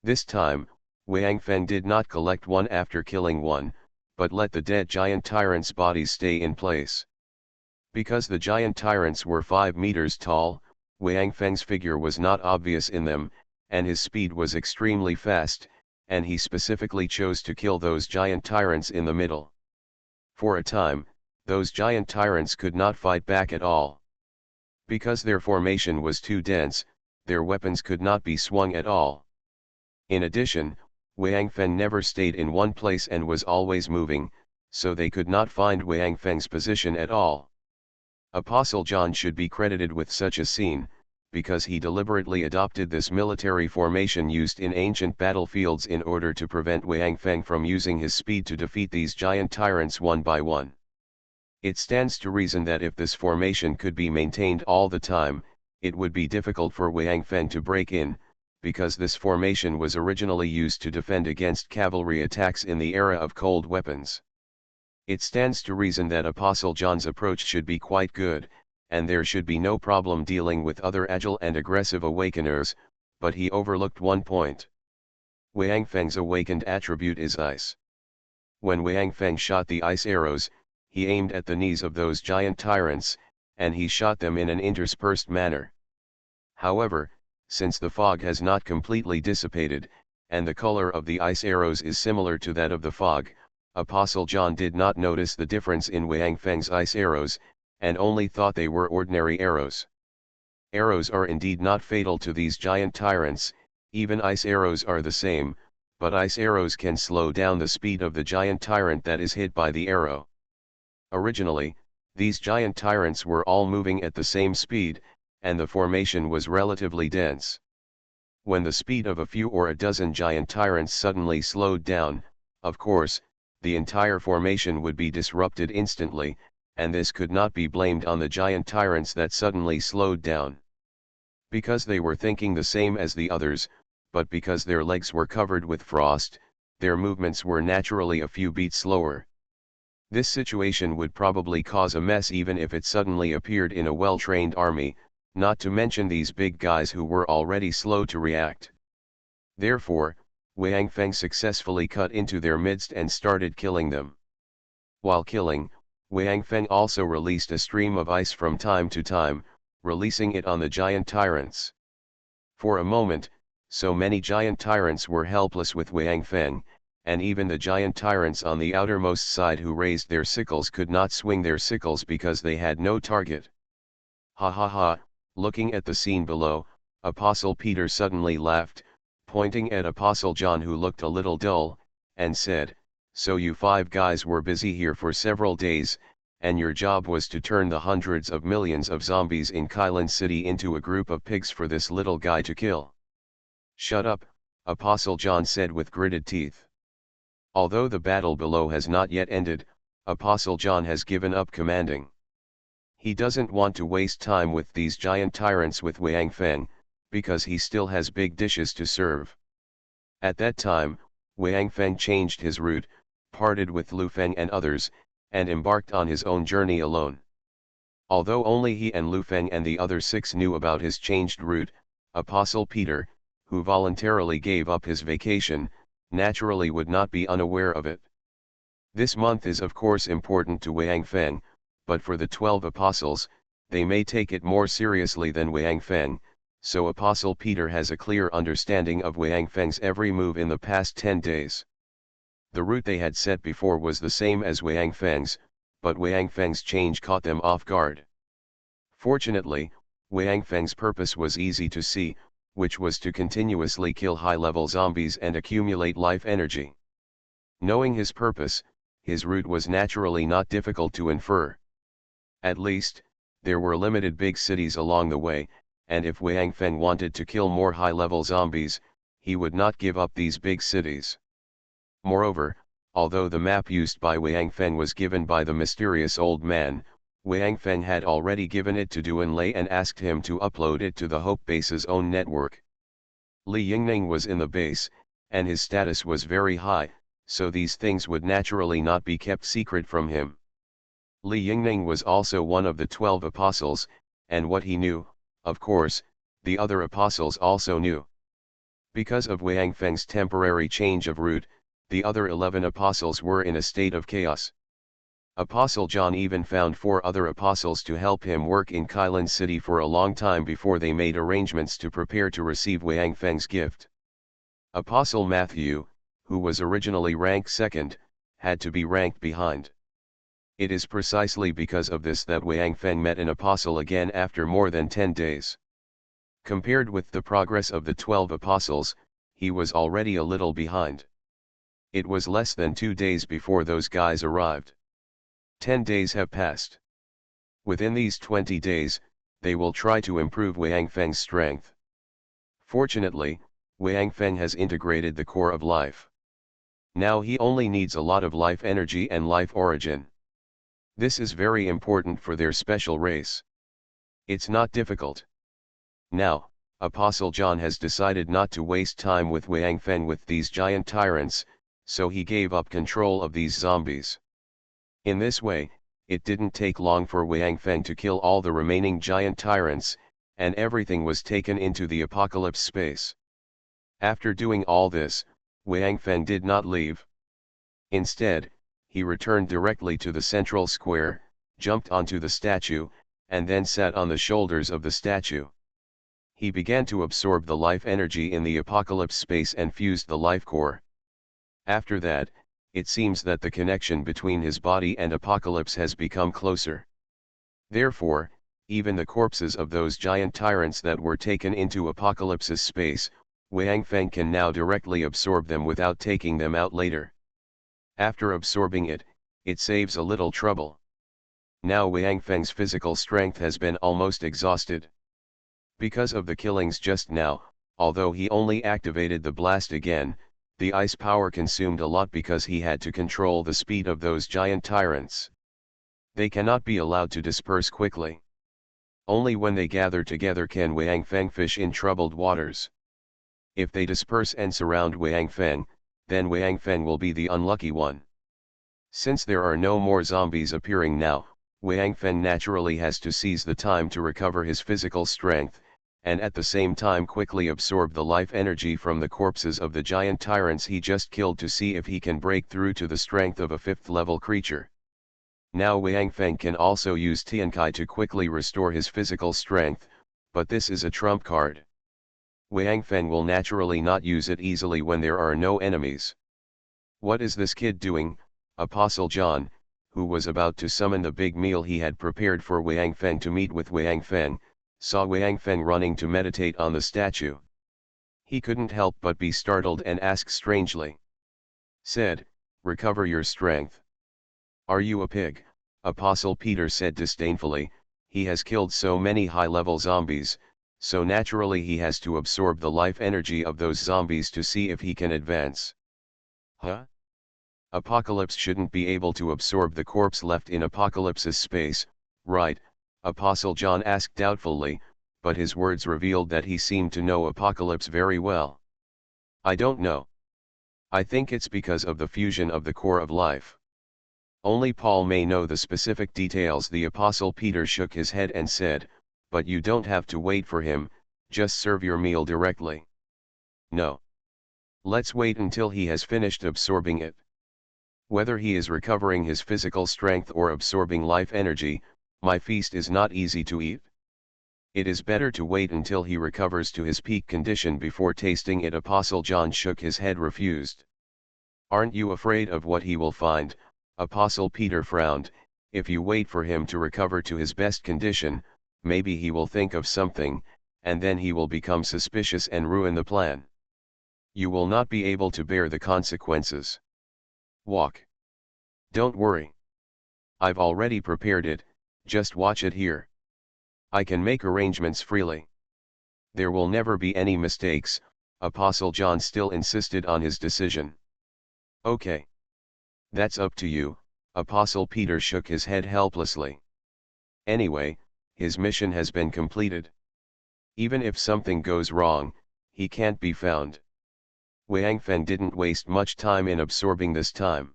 This time, Wang Feng did not collect one after killing one, but let the dead giant tyrants' bodies stay in place. Because the giant tyrants were 5 meters tall, Wang Feng's figure was not obvious in them, and his speed was extremely fast, and he specifically chose to kill those giant tyrants in the middle. For a time, those giant tyrants could not fight back at all. Because their formation was too dense, their weapons could not be swung at all. In addition, Wang Feng never stayed in one place and was always moving, so they could not find Wang Feng's position at all. Apostle John should be credited with such a scene, because he deliberately adopted this military formation used in ancient battlefields in order to prevent Wang Feng from using his speed to defeat these giant tyrants one by one. It stands to reason that if this formation could be maintained all the time, it would be difficult for Wang Feng to break in, because this formation was originally used to defend against cavalry attacks in the era of cold weapons. It stands to reason that Apostle John's approach should be quite good, and there should be no problem dealing with other agile and aggressive awakeners, but he overlooked one point. Wang Feng's awakened attribute is ice. When Wang Feng shot the ice arrows, he aimed at the knees of those giant tyrants, and he shot them in an interspersed manner. However, since the fog has not completely dissipated, and the color of the ice arrows is similar to that of the fog, Apostle John did not notice the difference in Wang Feng's ice arrows, and only thought they were ordinary arrows. Arrows are indeed not fatal to these giant tyrants, even ice arrows are the same, but ice arrows can slow down the speed of the giant tyrant that is hit by the arrow. Originally, these giant tyrants were all moving at the same speed, and the formation was relatively dense. When the speed of a few or a dozen giant tyrants suddenly slowed down, of course, the entire formation would be disrupted instantly, and this could not be blamed on the giant tyrants that suddenly slowed down. Because they were thinking the same as the others, but because their legs were covered with frost, their movements were naturally a few beats slower. This situation would probably cause a mess even if it suddenly appeared in a well-trained army, not to mention these big guys who were already slow to react. Therefore, Wang Feng successfully cut into their midst and started killing them. While killing, Wang Feng also released a stream of ice from time to time, releasing it on the giant tyrants. For a moment, so many giant tyrants were helpless with Wang Feng, and even the giant tyrants on the outermost side who raised their sickles could not swing their sickles because they had no target. Ha ha ha, looking at the scene below, Apostle Peter suddenly laughed, pointing at Apostle John who looked a little dull, and said, "So you 5 guys were busy here for several days, and your job was to turn the hundreds of millions of zombies in Kylan City into a group of pigs for this little guy to kill." "Shut up," Apostle John said with gritted teeth. Although the battle below has not yet ended, Apostle John has given up commanding. He doesn't want to waste time with these giant tyrants with Wang Feng, because he still has big dishes to serve. At that time, Wang Feng changed his route, parted with Lu Feng and others, and embarked on his own journey alone. Although only he and Lu Feng and the other 6 knew about his changed route, Apostle Peter, who voluntarily gave up his vacation, naturally would not be unaware of it. This month is of course important to Wang Feng, but for the 12 apostles, they may take it more seriously than Wang Feng, so Apostle Peter has a clear understanding of Wang Feng's every move in the past 10 days. The route they had set before was the same as Wang Feng's, but Wang Feng's change caught them off guard. Fortunately, Wang Feng's purpose was easy to see, which was to continuously kill high-level zombies and accumulate life energy. Knowing his purpose, his route was naturally not difficult to infer. At least, there were limited big cities along the way, and if Wang Feng wanted to kill more high-level zombies, he would not give up these big cities. Moreover, although the map used by Wang Feng was given by the mysterious old man, Wang Feng had already given it to Duan Lei and asked him to upload it to the Hope Base's own network. Li Yingning was in the base, and his status was very high, so these things would naturally not be kept secret from him. Li Yingning was also one of the 12 apostles, and what he knew, of course, the other apostles also knew. Because of Wang Feng's temporary change of route, the other 11 apostles were in a state of chaos. Apostle John even found 4 other apostles to help him work in Kylan City for a long time before they made arrangements to prepare to receive Wang Feng's gift. Apostle Matthew, who was originally ranked 2nd, had to be ranked behind. It is precisely because of this that Wang Feng met an apostle again after more than 10 days. Compared with the progress of the 12 apostles, he was already a little behind. It was less than 2 days before those guys arrived. 10 days have passed. Within these 20 days, they will try to improve Wang Feng's strength. Fortunately, Wang Feng has integrated the core of life. Now he only needs a lot of life energy and life origin. This is very important for their special race. It's not difficult. Now, Apostle John has decided not to waste time with Wang Feng with these giant tyrants, so he gave up control of these zombies. In this way, it didn't take long for Wang Feng to kill all the remaining giant tyrants, and everything was taken into the apocalypse space. After doing all this, Wang Feng did not leave. Instead, he returned directly to the central square, jumped onto the statue, and then sat on the shoulders of the statue. He began to absorb the life energy in the apocalypse space and fused the life core. After that, it seems that the connection between his body and apocalypse has become closer. Therefore, even the corpses of those giant tyrants that were taken into apocalypse's space, Wang Feng can now directly absorb them without taking them out later. After absorbing it, it saves a little trouble. Now Wang Feng's physical strength has been almost exhausted. Because of the killings just now, although he only activated the blast again, the ice power consumed a lot because he had to control the speed of those giant tyrants. They cannot be allowed to disperse quickly. Only when they gather together can Wang Feng fish in troubled waters. If they disperse and surround Wang Feng, then Wang Feng will be the unlucky one. Since there are no more zombies appearing now, Wang Feng naturally has to seize the time to recover his physical strength, and at the same time quickly absorb the life energy from the corpses of the giant tyrants he just killed to see if he can break through to the strength of a 5th level creature. Now Wang Feng can also use Tiankai to quickly restore his physical strength, but this is a trump card. Wang Feng will naturally not use it easily when there are no enemies. What is this kid doing? Apostle John, who was about to summon the big meal he had prepared for Wang Feng to meet with Wang Feng, saw Wang Feng running to meditate on the statue. He couldn't help but be startled and ask strangely. Said, "Recover your strength." "Are you a pig?" Apostle Peter said disdainfully. "He has killed so many high-level zombies, so naturally he has to absorb the life energy of those zombies to see if he can advance." "Huh? Apocalypse shouldn't be able to absorb the corpse left in Apocalypse's space, right?" Apostle John asked doubtfully, but his words revealed that he seemed to know Apocalypse very well. "I don't know. I think it's because of the fusion of the core of life. Only Paul may know the specific details." The Apostle Peter shook his head and said, "But you don't have to wait for him, just serve your meal directly." "No. Let's wait until he has finished absorbing it. Whether he is recovering his physical strength or absorbing life energy, my feast is not easy to eat. It is better to wait until he recovers to his peak condition before tasting it." Apostle John shook his head, refused. "Aren't you afraid of what he will find?" Apostle Peter frowned. "If you wait for him to recover to his best condition, maybe he will think of something, and then he will become suspicious and ruin the plan. You will not be able to bear the consequences. Walk. Don't worry. I've already prepared it, just watch it here. I can make arrangements freely. There will never be any mistakes." Apostle John still insisted on his decision. "Okay. That's up to you." Apostle Peter shook his head helplessly. Anyway, his mission has been completed. Even if something goes wrong, he can't be found. Wang Feng didn't waste much time in absorbing this time.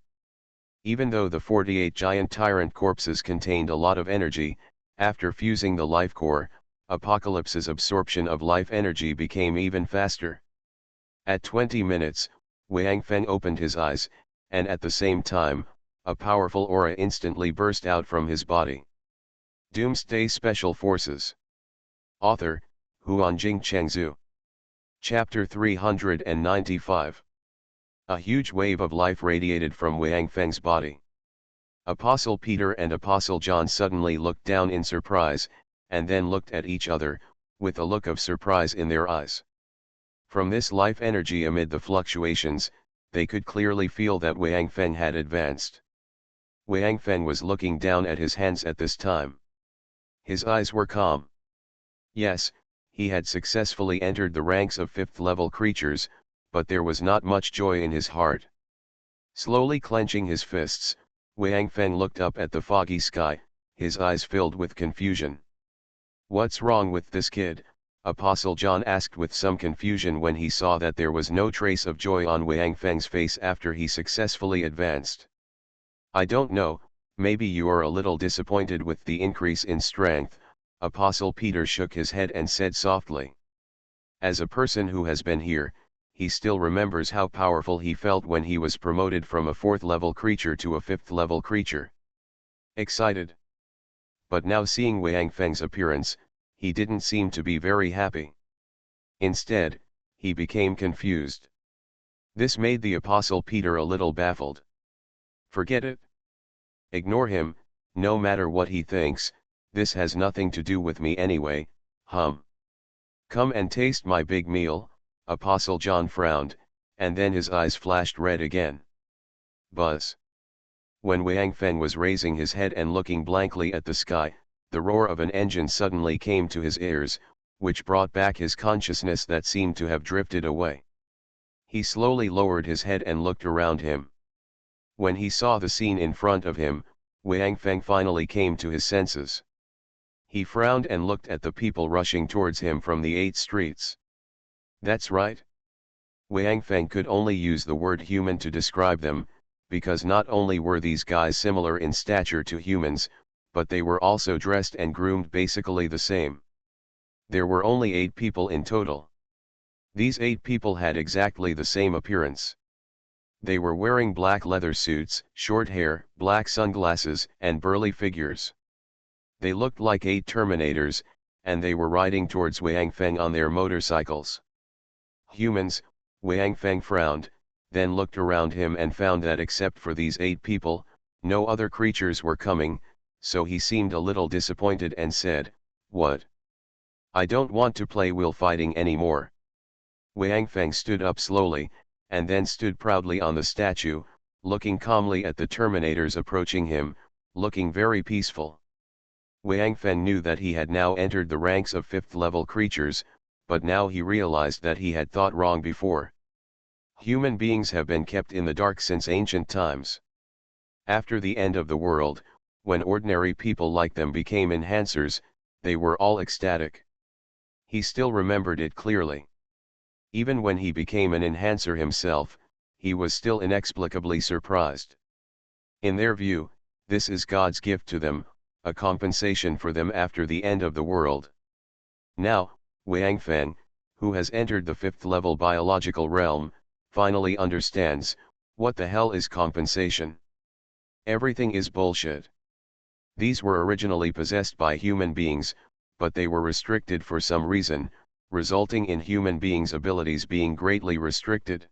Even though the 48 giant tyrant corpses contained a lot of energy, after fusing the life core, Apocalypse's absorption of life energy became even faster. At 20 minutes, Wang Feng opened his eyes, and at the same time, a powerful aura instantly burst out from his body. Doomsday Special Forces. Author, Huanjing Chengzhu. Chapter 395. A huge wave of life radiated from Wang Feng's body. Apostle Peter and Apostle John suddenly looked down in surprise, and then looked at each other, with a look of surprise in their eyes. From this life energy amid the fluctuations, they could clearly feel that Wang Feng had advanced. Wang Feng was looking down at his hands at this time. His eyes were calm. Yes, he had successfully entered the ranks of 5th level creatures, but there was not much joy in his heart. Slowly clenching his fists, Wang Feng looked up at the foggy sky, his eyes filled with confusion. "What's wrong with this kid?" Apostle John asked with some confusion when he saw that there was no trace of joy on Wang Feng's face after he successfully advanced. "I don't know, maybe you are a little disappointed with the increase in strength." Apostle Peter shook his head and said softly. As a person who has been here, he still remembers how powerful he felt when he was promoted from a 4th level creature to a 5th level creature. Excited. But now seeing Wang Feng's appearance, he didn't seem to be very happy. Instead, he became confused. This made the Apostle Peter a little baffled. Forget it. Ignore him, no matter what he thinks, this has nothing to do with me anyway, Come and taste my big meal. Apostle John frowned, and then his eyes flashed red again. Buzz. When Wang Feng was raising his head and looking blankly at the sky, the roar of an engine suddenly came to his ears, which brought back his consciousness that seemed to have drifted away. He slowly lowered his head and looked around him. When he saw the scene in front of him, Wang Feng finally came to his senses. He frowned and looked at the people rushing towards him from the 8 streets. That's right. Wang Feng could only use the word human to describe them, because not only were these guys similar in stature to humans, but they were also dressed and groomed basically the same. There were only 8 people in total. These 8 people had exactly the same appearance. They were wearing black leather suits, short hair, black sunglasses, and burly figures. They looked like 8 Terminators, and they were riding towards Wang Feng on their motorcycles. Humans, Wang Feng frowned, then looked around him and found that except for these 8 people, no other creatures were coming, so he seemed a little disappointed and said, "What? I don't want to play wheel fighting anymore." Wang Feng stood up slowly, and then stood proudly on the statue, looking calmly at the Terminators approaching him, looking very peaceful. Wang Feng knew that he had now entered the ranks of 5th-level creatures, but now he realized that he had thought wrong before. Human beings have been kept in the dark since ancient times. After the end of the world, when ordinary people like them became enhancers, they were all ecstatic. He still remembered it clearly. Even when he became an enhancer himself, he was still inexplicably surprised. In their view, this is God's gift to them, a compensation for them after the end of the world. Now, Wang Feng, who has entered the 5th-level biological realm, finally understands, what the hell is compensation? Everything is bullshit. These were originally possessed by human beings, but they were restricted for some reason, resulting in human beings' abilities being greatly restricted.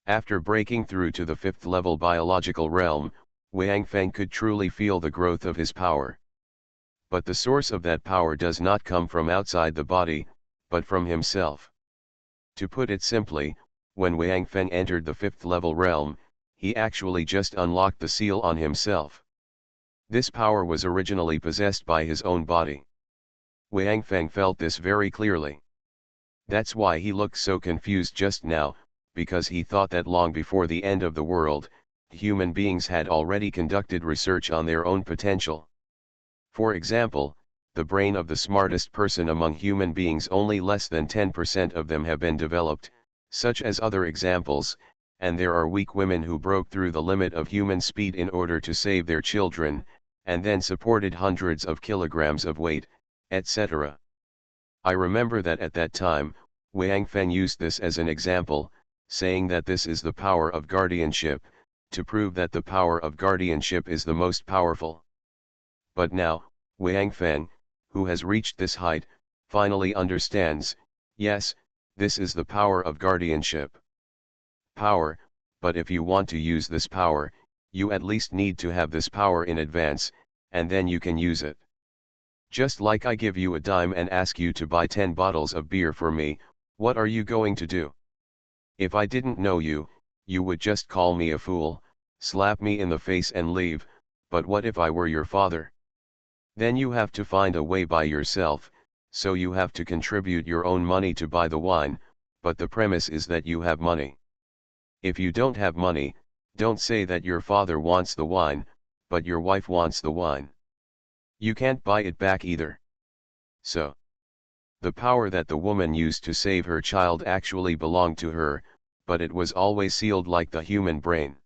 After breaking through to the 5th-level biological realm, Wang Feng could truly feel the growth of his power. But the source of that power does not come from outside the body, but from himself. To put it simply, when Wang Feng entered the 5th-level realm, he actually just unlocked the seal on himself. This power was originally possessed by his own body. Wang Feng felt this very clearly. That's why he looked so confused just now, because he thought that long before the end of the world, human beings had already conducted research on their own potential. For example, the brain of the smartest person among human beings, only less than 10% of them have been developed, such as other examples, and there are weak women who broke through the limit of human speed in order to save their children, and then supported hundreds of kilograms of weight, etc. I remember that at that time, Wang Feng used this as an example, saying that this is the power of guardianship, to prove that the power of guardianship is the most powerful. But now, Wang Feng, who has reached this height, finally understands, yes, this is the power of guardianship. Power, but if you want to use this power, you at least need to have this power in advance, and then you can use it. Just like I give you a dime and ask you to buy 10 bottles of beer for me, what are you going to do? If I didn't know you, you would just call me a fool, slap me in the face and leave, but what if I were your father? Then you have to find a way by yourself, so you have to contribute your own money to buy the wine, but the premise is that you have money. If you don't have money, don't say that your father wants the wine, but your wife wants the wine. You can't buy it back either. So, the power that the woman used to save her child actually belonged to her, but it was always sealed like the human brain.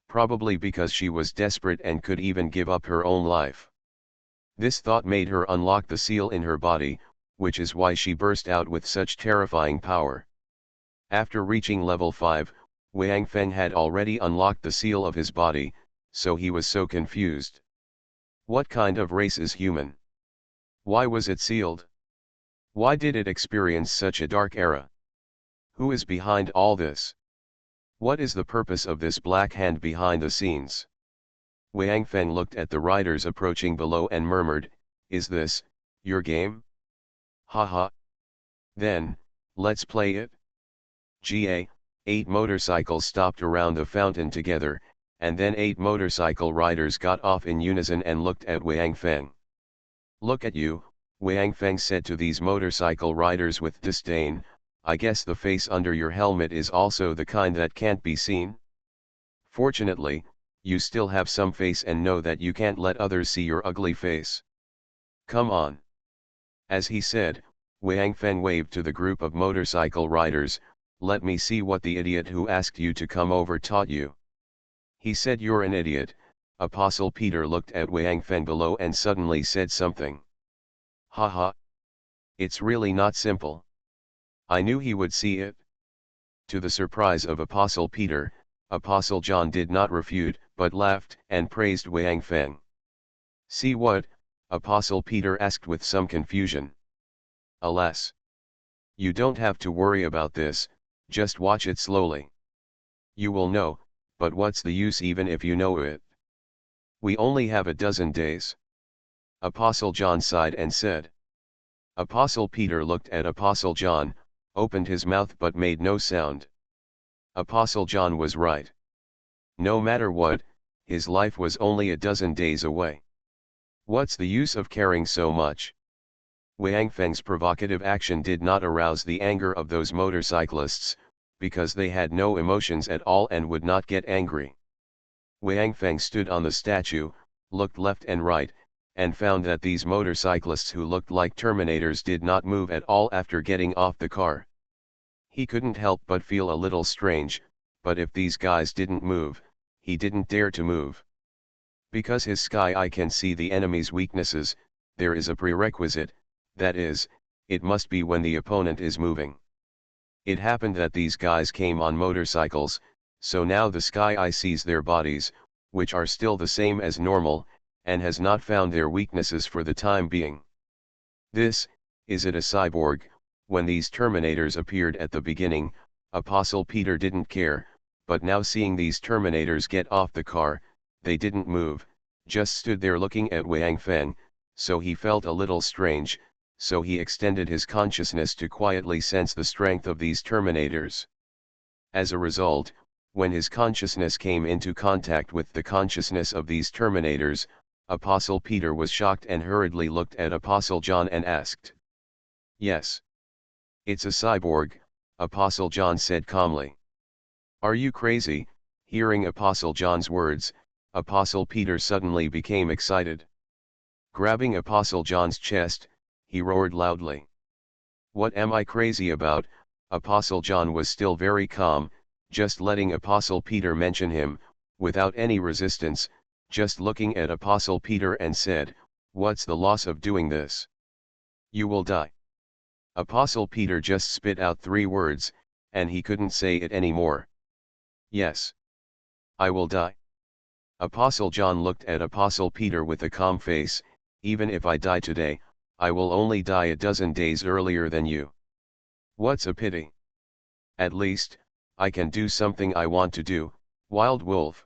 Probably because she was desperate and could even give up her own life. This thought made her unlock the seal in her body, which is why she burst out with such terrifying power. After reaching level 5, Wang Feng had already unlocked the seal of his body, so he was so confused. What kind of race is human? Why was it sealed? Why did it experience such a dark era? Who is behind all this? What is the purpose of this black hand behind the scenes? Wang Feng looked at the riders approaching below and murmured, "Is this your game? Haha. Then, let's play it." Ga, 8 motorcycles stopped around the fountain together, and then 8 motorcycle riders got off in unison and looked at Wang Feng. "Look at you," Wang Feng said to these motorcycle riders with disdain, "I guess the face under your helmet is also the kind that can't be seen? Fortunately, you still have some face and know that you can't let others see your ugly face. Come on." As he said, Wang Feng waved to the group of motorcycle riders, "Let me see what the idiot who asked you to come over taught you." He said, "You're an idiot." Apostle Peter looked at Wang Feng below and suddenly said something. "Haha. It's really not simple. I knew he would see it." To the surprise of Apostle Peter, Apostle John did not refute, but laughed and praised Wang Feng. "See what?" Apostle Peter asked with some confusion. "Alas. You don't have to worry about this, just watch it slowly. You will know, but what's the use even if you know it? We only have a dozen days." Apostle John sighed and said. Apostle Peter looked at Apostle John, opened his mouth but made no sound. Apostle John was right. No matter what, his life was only a dozen days away. What's the use of caring so much? Wang Feng's provocative action did not arouse the anger of those motorcyclists, because they had no emotions at all and would not get angry. Wang Feng stood on the statue, looked left and right, and found that these motorcyclists who looked like Terminators did not move at all after getting off the car. He couldn't help but feel a little strange, but if these guys didn't move, he didn't dare to move. Because his sky eye can see the enemy's weaknesses, there is a prerequisite, that is, it must be when the opponent is moving. It happened that these guys came on motorcycles, so now the sky eye sees their bodies, which are still the same as normal, and has not found their weaknesses for the time being. Is it a cyborg? When these Terminators appeared at the beginning, Apostle Peter didn't care, but now seeing these Terminators get off the car, they didn't move, just stood there looking at Wang Feng, so he felt a little strange, so he extended his consciousness to quietly sense the strength of these Terminators. As a result, when his consciousness came into contact with the consciousness of these Terminators, Apostle Peter was shocked and hurriedly looked at Apostle John and asked. "Yes. It's a cyborg," Apostle John said calmly. "Are you crazy?" Hearing Apostle John's words, Apostle Peter suddenly became excited. Grabbing Apostle John's chest, he roared loudly. "What am I crazy about?" Apostle John was still very calm, just letting Apostle Peter mention him, without any resistance, just looking at Apostle Peter and said, "What's the loss of doing this? You will die." Apostle Peter just spit out 3 words, and he couldn't say it anymore. "Yes. I will die." Apostle John looked at Apostle Peter with a calm face. "Even if I die today, I will only die a dozen days earlier than you. What's a pity? At least, I can do something I want to do, wild wolf.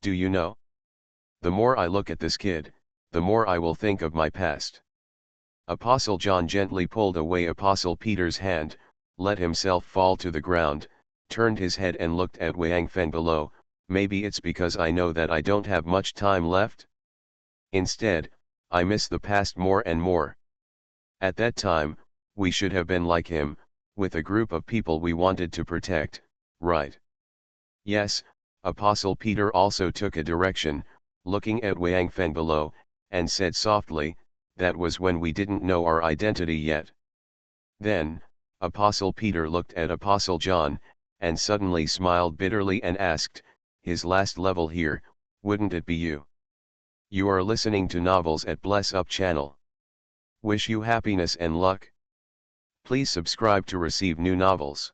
Do you know? The more I look at this kid, the more I will think of my past." Apostle John gently pulled away Apostle Peter's hand, let himself fall to the ground, turned his head and looked at Wang Feng below. "Maybe it's because I know that I don't have much time left. Instead, I miss the past more and more. At that time, we should have been like him, with a group of people we wanted to protect, right?" "Yes." Apostle Peter also took a direction, looking at Wang Feng below, and said softly, "That was when we didn't know our identity yet." Then, Apostle Peter looked at Apostle John, and suddenly smiled bitterly and asked, "His last level here, wouldn't it be you?" You are listening to Novels at Bless Up channel. Wish you happiness and luck. Please subscribe to receive new novels.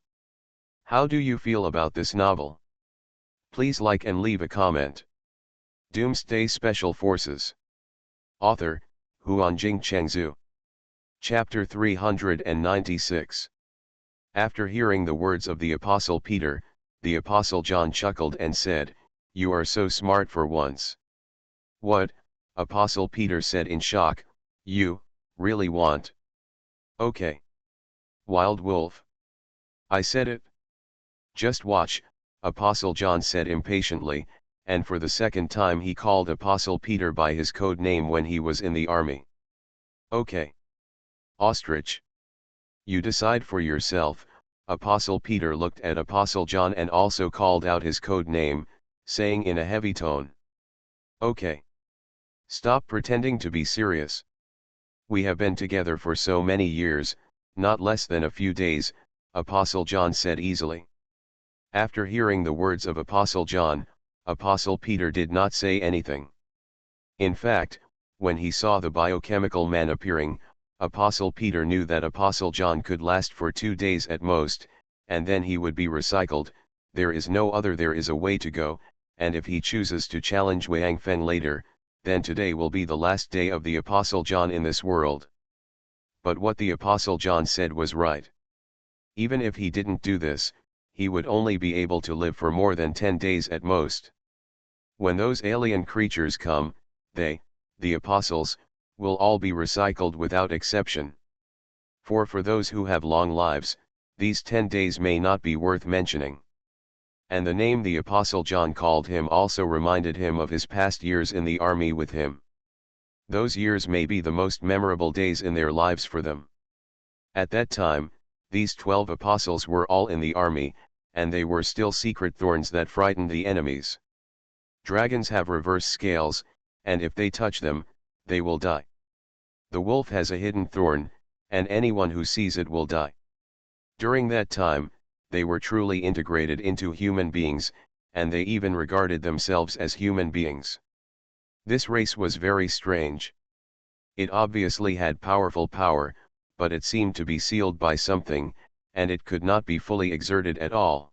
How do you feel about this novel? Please like and leave a comment. Doomsday Special Forces. Author, Huanjing Chengzhu. Chapter 396. After hearing the words of the Apostle Peter, the Apostle John chuckled and said, "You are so smart for once." "What?" Apostle Peter said in shock, "You really want?" "Okay. Wild wolf. I said it." "Just watch," Apostle John said impatiently, and for the second time he called Apostle Peter by his code name when he was in the army. "Okay. Ostrich. You decide for yourself." Apostle Peter looked at Apostle John and also called out his code name, saying in a heavy tone, "Okay. Stop pretending to be serious. We have been together for so many years, not less than a few days," Apostle John said easily. After hearing the words of Apostle John, Apostle Peter did not say anything. In fact, when he saw the biochemical man appearing, Apostle Peter knew that Apostle John could last for 2 days at most, and then he would be recycled. There is a way to go, and if he chooses to challenge Wang Feng later, then today will be the last day of the Apostle John in this world. But what the Apostle John said was right. Even if he didn't do this, he would only be able to live for more than 10 days at most. When those alien creatures come, they, the apostles, will all be recycled without exception. For those who have long lives, these 10 days may not be worth mentioning. And the name the Apostle John called him also reminded him of his past years in the army with him. Those years may be the most memorable days in their lives for them. At that time, these 12 apostles were all in the army, and they were still secret thorns that frightened the enemies. Dragons have reverse scales, and if they touch them, they will die. The wolf has a hidden thorn, and anyone who sees it will die. During that time, they were truly integrated into human beings, and they even regarded themselves as human beings. This race was very strange. It obviously had powerful power, but it seemed to be sealed by something, and it could not be fully exerted at all.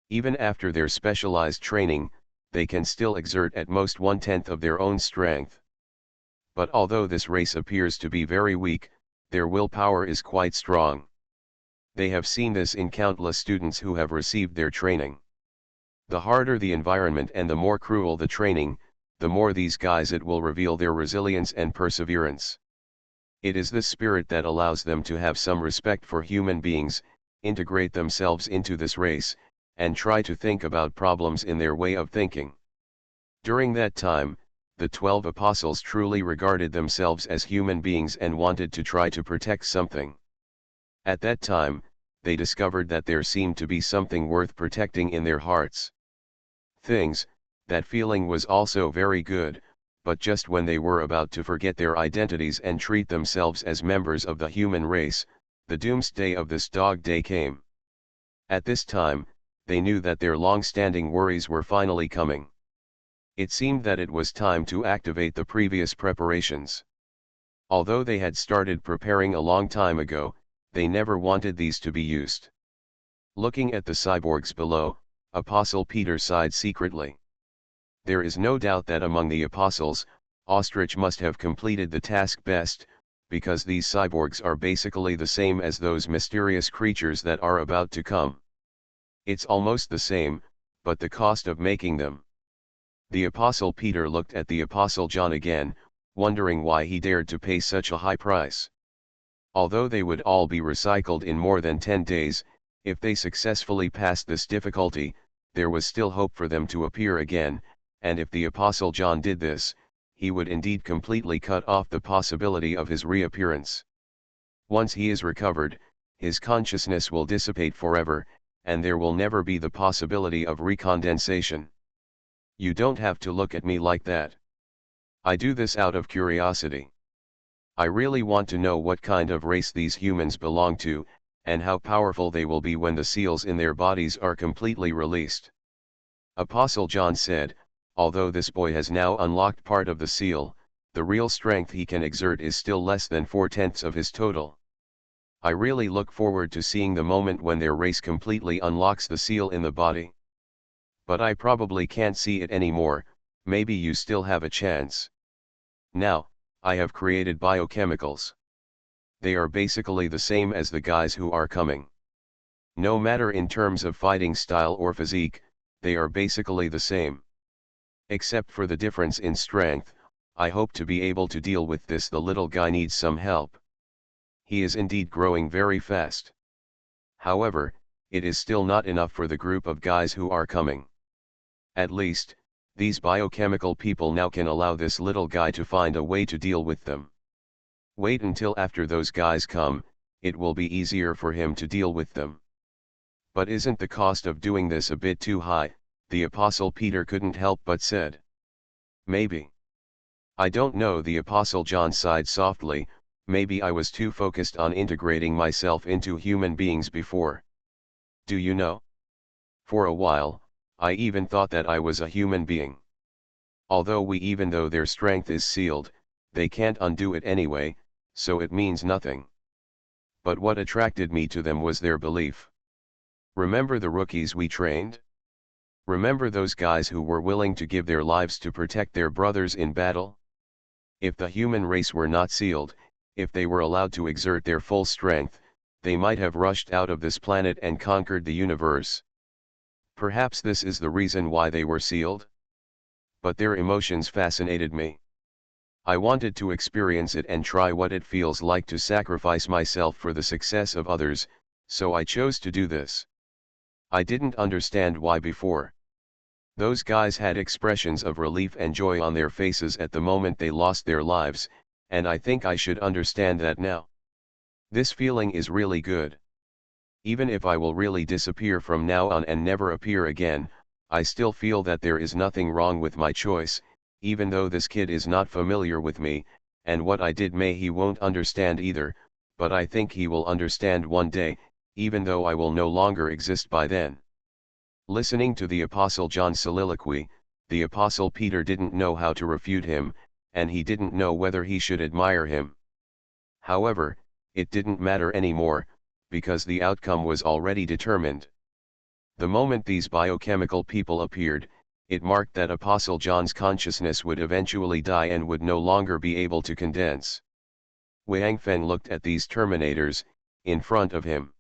Even after their specialized training, they can still exert at most 1/10 of their own strength. But although this race appears to be very weak, their willpower is quite strong. They have seen this in countless students who have received their training. The harder the environment and the more cruel the training, the more these guys it will reveal their resilience and perseverance. It is this spirit that allows them to have some respect for human beings, integrate themselves into this race, and try to think about problems in their way of thinking. During that time, the 12 apostles truly regarded themselves as human beings and wanted to try to protect something. At that time, they discovered that there seemed to be something worth protecting in their hearts. That feeling was also very good, but just when they were about to forget their identities and treat themselves as members of the human race, the doomsday of this dog day came. At this time, they knew that their long-standing worries were finally coming. It seemed that it was time to activate the previous preparations. Although they had started preparing a long time ago, they never wanted these to be used. Looking at the cyborgs below, Apostle Peter sighed secretly. There is no doubt that among the apostles, Ostrich must have completed the task best, because these cyborgs are basically the same as those mysterious creatures that are about to come. It's almost the same, but the cost of making them. The Apostle Peter looked at the Apostle John again, wondering why he dared to pay such a high price. Although they would all be recycled in more than 10 days, if they successfully passed this difficulty, there was still hope for them to appear again, and if the Apostle John did this, he would indeed completely cut off the possibility of his reappearance. Once he is recovered, his consciousness will dissipate forever, and there will never be the possibility of recondensation. You don't have to look at me like that. I do this out of curiosity. I really want to know what kind of race these humans belong to, and how powerful they will be when the seals in their bodies are completely released. Apostle John said, although this boy has now unlocked part of the seal, the real strength he can exert is still less than 4/10 of his total. I really look forward to seeing the moment when their race completely unlocks the seal in the body. But I probably can't see it anymore. Maybe you still have a chance. Now, I have created biochemicals. they are basically the same as the guys who are coming. No matter in terms of fighting style or physique, they are basically the same. Except for the difference in strength, I hope to be able to deal with this. The little guy needs some help. He is indeed growing very fast. However, it is still not enough for the group of guys who are coming. At least, these biochemical people now can allow this little guy to find a way to deal with them. Wait until after those guys come, it will be easier for him to deal with them. But isn't the cost of doing this a bit too high? The Apostle Peter couldn't help but said. Maybe. I don't know, the Apostle John sighed softly. Maybe I was too focused on integrating myself into human beings before. Do you know? For a while, I even thought that I was a human being. Even though their strength is sealed, they can't undo it anyway, so it means nothing. But what attracted me to them was their belief. Remember the rookies we trained? Remember those guys who were willing to give their lives to protect their brothers in battle? If the human race were not sealed, if they were allowed to exert their full strength, they might have rushed out of this planet and conquered the universe. Perhaps this is the reason why they were sealed? But their emotions fascinated me. I wanted to experience it and try what it feels like to sacrifice myself for the success of others, so I chose to do this. I didn't understand why before. Those guys had expressions of relief and joy on their faces at the moment they lost their lives, and I think I should understand that now. This feeling is really good. Even if I will really disappear from now on and never appear again, I still feel that there is nothing wrong with my choice, even though this kid is not familiar with me, and what I did he won't understand either, but I think he will understand one day, even though I will no longer exist by then. Listening to the Apostle John's soliloquy, the Apostle Peter didn't know how to refute him, and he didn't know whether he should admire him. However, it didn't matter anymore, because the outcome was already determined. The moment these biochemical people appeared, it marked that Apostle John's consciousness would eventually die and would no longer be able to condense. Wang Feng looked at these Terminators, in front of him.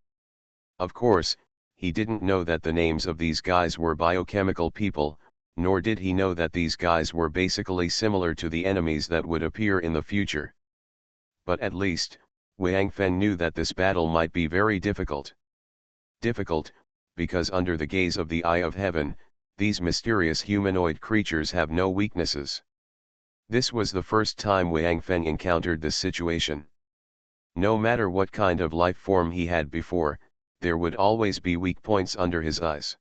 Of course, he didn't know that the names of these guys were biochemical people, nor did he know that these guys were basically similar to the enemies that would appear in the future. But at least, Wang Feng knew that this battle might be very difficult. Difficult, because under the gaze of the eye of heaven, these mysterious humanoid creatures have no weaknesses. This was the first time Wang Feng encountered this situation. No matter what kind of life form he had before, there would always be weak points under his eyes.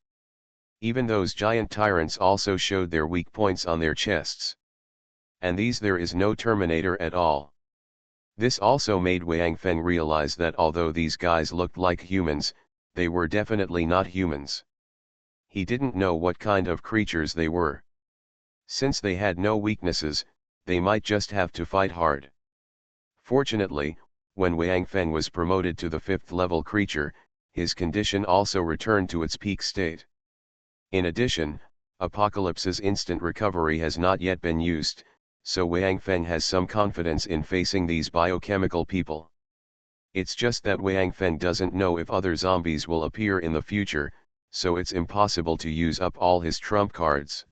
Even those giant tyrants also showed their weak points on their chests. And these there is no Terminator at all. This also made Wang Feng realize that although these guys looked like humans, they were definitely not humans. He didn't know what kind of creatures they were. Since they had no weaknesses, they might just have to fight hard. Fortunately, when Wang Feng was promoted to the 5th level creature, his condition also returned to its peak state. In addition, Apocalypse's instant recovery has not yet been used, so Wang Feng has some confidence in facing these biochemical people. It's just that Wang Feng doesn't know if other zombies will appear in the future, so it's impossible to use up all his trump cards.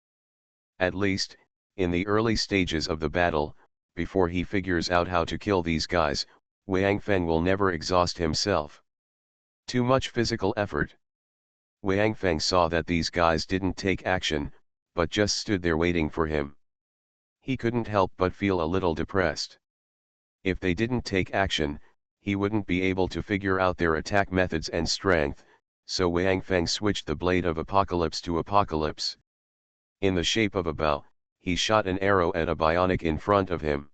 At least, in the early stages of the battle, before he figures out how to kill these guys, Wang Feng will never exhaust himself. Too much physical effort. Wang Feng saw that these guys didn't take action, but just stood there waiting for him. He couldn't help but feel a little depressed. If they didn't take action, he wouldn't be able to figure out their attack methods and strength, so Wang Feng switched the blade of Apocalypse to Apocalypse. In the shape of a bow, he shot an arrow at a bionic in front of him.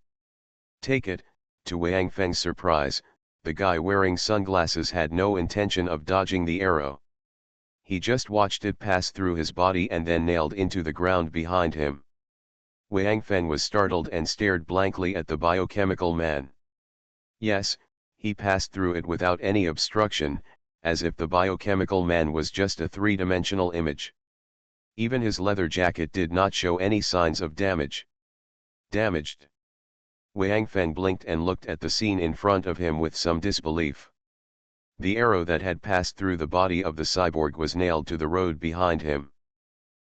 Take it. To Wang Feng's surprise, the guy wearing sunglasses had no intention of dodging the arrow. He just watched it pass through his body and then nailed into the ground behind him. Wang Feng was startled and stared blankly at the biochemical man. Yes, he passed through it without any obstruction, as if the biochemical man was just a three-dimensional image. Even his leather jacket did not show any signs of damage. Damaged. Wang Feng blinked and looked at the scene in front of him with some disbelief. The arrow that had passed through the body of the cyborg was nailed to the road behind him.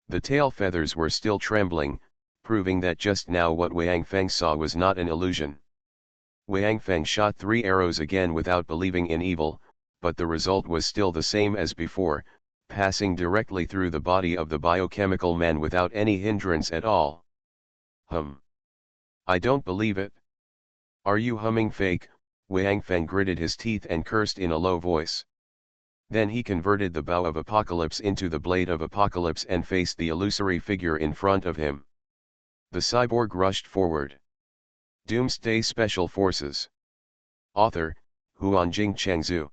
The tail feathers were still trembling, proving that just now what Wang Feng saw was not an illusion. Wang Feng shot 3 arrows again without believing in evil, but the result was still the same as before, passing directly through the body of the biochemical man without any hindrance at all. I don't believe it. Are you humming fake? Wang Feng gritted his teeth and cursed in a low voice. Then he converted the bow of Apocalypse into the blade of Apocalypse and faced the illusory figure in front of him. The cyborg rushed forward. Doomsday Special Forces. Author, Huanjing Chengzhu.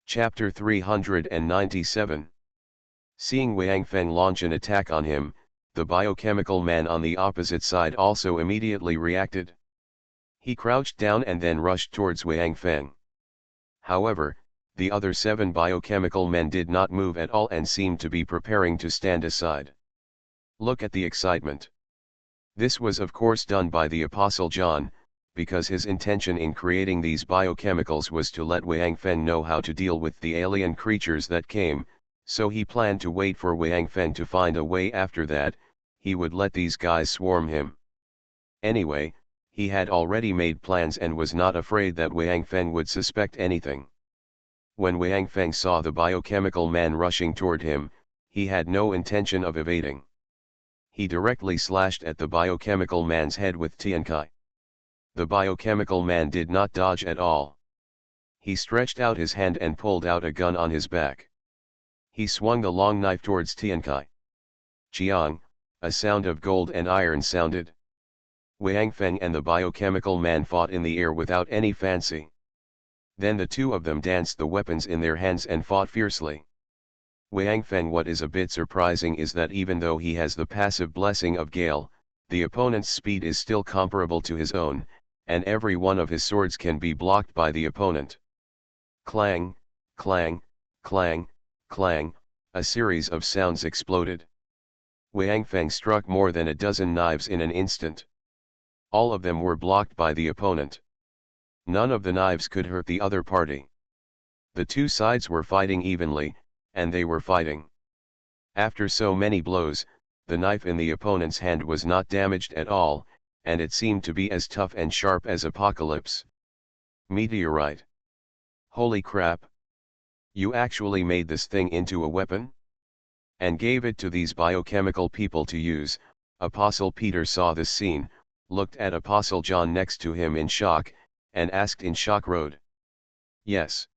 Chapter 397. Seeing Wang Feng launch an attack on him, the biochemical man on the opposite side also immediately reacted. He crouched down and then rushed towards Wang Feng. However, the other 7 biochemical men did not move at all and seemed to be preparing to stand aside. Look at the excitement. This was of course done by the Apostle John, because his intention in creating these biochemicals was to let Wang Feng know how to deal with the alien creatures that came, so he planned to wait for Wang Feng to find a way. After that, he would let these guys swarm him. Anyway, he had already made plans and was not afraid that Wang Feng would suspect anything. When Wang Feng saw the biochemical man rushing toward him, he had no intention of evading. He directly slashed at the biochemical man's head with Tiankai. The biochemical man did not dodge at all. He stretched out his hand and pulled out a gun on his back. He swung the long knife towards Tiankai. Chiang, a sound of gold and iron sounded. Wang Feng and the biochemical man fought in the air without any fancy. Then the two of them danced the weapons in their hands and fought fiercely. Wang Feng, what is a bit surprising is that even though he has the passive blessing of Gale, the opponent's speed is still comparable to his own, and every one of his swords can be blocked by the opponent. Clang, clang, clang, clang, a series of sounds exploded. Wang Feng struck more than a dozen knives in an instant. All of them were blocked by the opponent. None of the knives could hurt the other party. The two sides were fighting evenly, and they were fighting. After so many blows, the knife in the opponent's hand was not damaged at all, and it seemed to be as tough and sharp as Apocalypse. Meteorite. Holy crap! You actually made this thing into a weapon? And gave it to these biochemical people to use. Apostle Peter saw this scene, looked at Apostle John next to him in shock, and asked in shock road. Yes.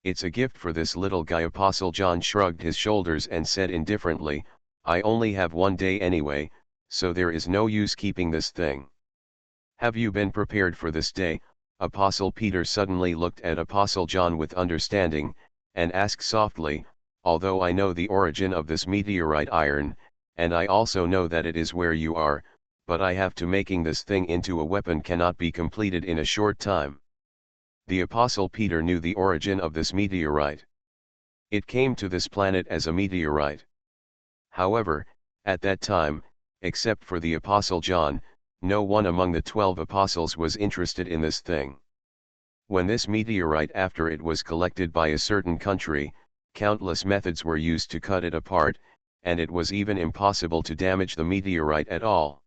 It's a gift for this little guy. Apostle John shrugged his shoulders and said indifferently, I only have 1 day anyway, so there is no use keeping this thing. Have you been prepared for this day? Apostle Peter suddenly looked at Apostle John with understanding, and asked softly, although I know the origin of this meteorite iron, and I also know that it is where you are, but I have to making this thing into a weapon cannot be completed in a short time. The Apostle Peter knew the origin of this meteorite. It came to this planet as a meteorite. However, at that time, except for the Apostle John, no one among the 12 apostles was interested in this thing. When this meteorite, after it was collected by a certain country, countless methods were used to cut it apart, and it was even impossible to damage the meteorite at all.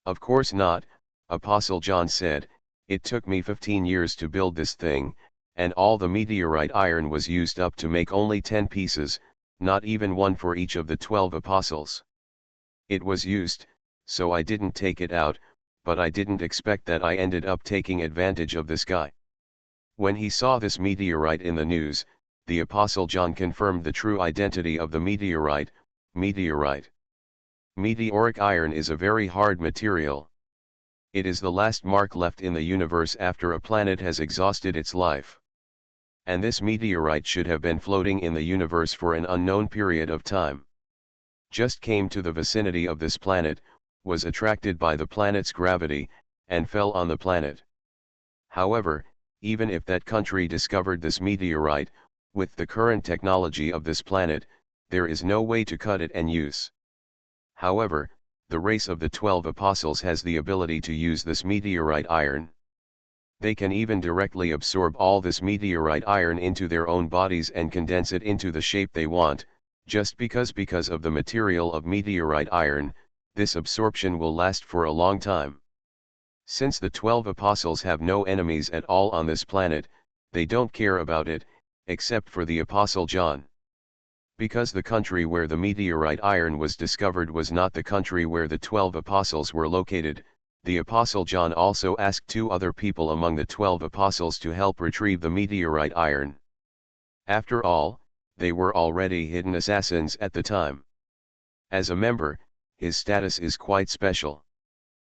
Of course not, Apostle John said, it took me 15 years to build this thing, and all the meteorite iron was used up to make only 10 pieces, not even one for each of the 12 apostles. It was used, so I didn't take it out, but I didn't expect that I ended up taking advantage of this guy. When he saw this meteorite in the news, the Apostle John confirmed the true identity of the meteorite. Meteorite. Meteoric iron is a very hard material. It is the last mark left in the universe after a planet has exhausted its life. And this meteorite should have been floating in the universe for an unknown period of time. Just came to the vicinity of this planet, was attracted by the planet's gravity, and fell on the planet. However, even if that country discovered this meteorite, with the current technology of this planet, there is no way to cut it and use. However, the race of the 12 apostles has the ability to use this meteorite iron. They can even directly absorb all this meteorite iron into their own bodies and condense it into the shape they want, just because of the material of meteorite iron, this absorption will last for a long time. Since the 12 apostles have no enemies at all on this planet, they don't care about it, except for the apostle John. Because the country where the meteorite iron was discovered was not the country where the 12 apostles were located, the apostle John also asked 2 other people among the 12 apostles to help retrieve the meteorite iron. After all, they were already hidden assassins at the time. As a member, his status is quite special.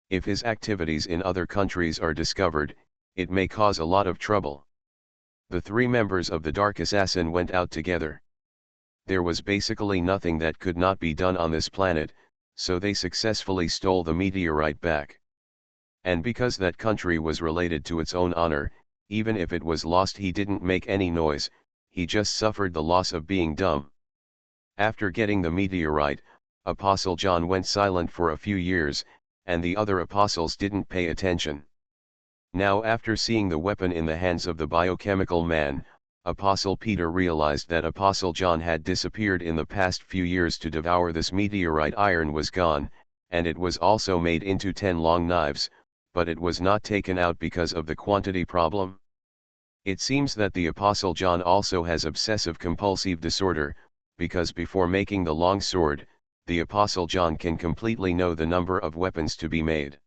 If his activities in other countries are discovered, it may cause a lot of trouble. The 3 members of the Dark Assassin went out together. There was basically nothing that could not be done on this planet, so they successfully stole the meteorite back. And because that country was related to its own honor, even if it was lost, he didn't make any noise, he just suffered the loss of being dumb. After getting the meteorite, Apostle John went silent for a few years, and the other apostles didn't pay attention. Now, after seeing the weapon in the hands of the biochemical man, Apostle Peter realized that Apostle John had disappeared in the past few years to devour this meteorite iron was gone, and it was also made into 10 long knives, but it was not taken out because of the quantity problem. It seems that the Apostle John also has obsessive-compulsive disorder, because before making the long sword, the Apostle John can completely know the number of weapons to be made.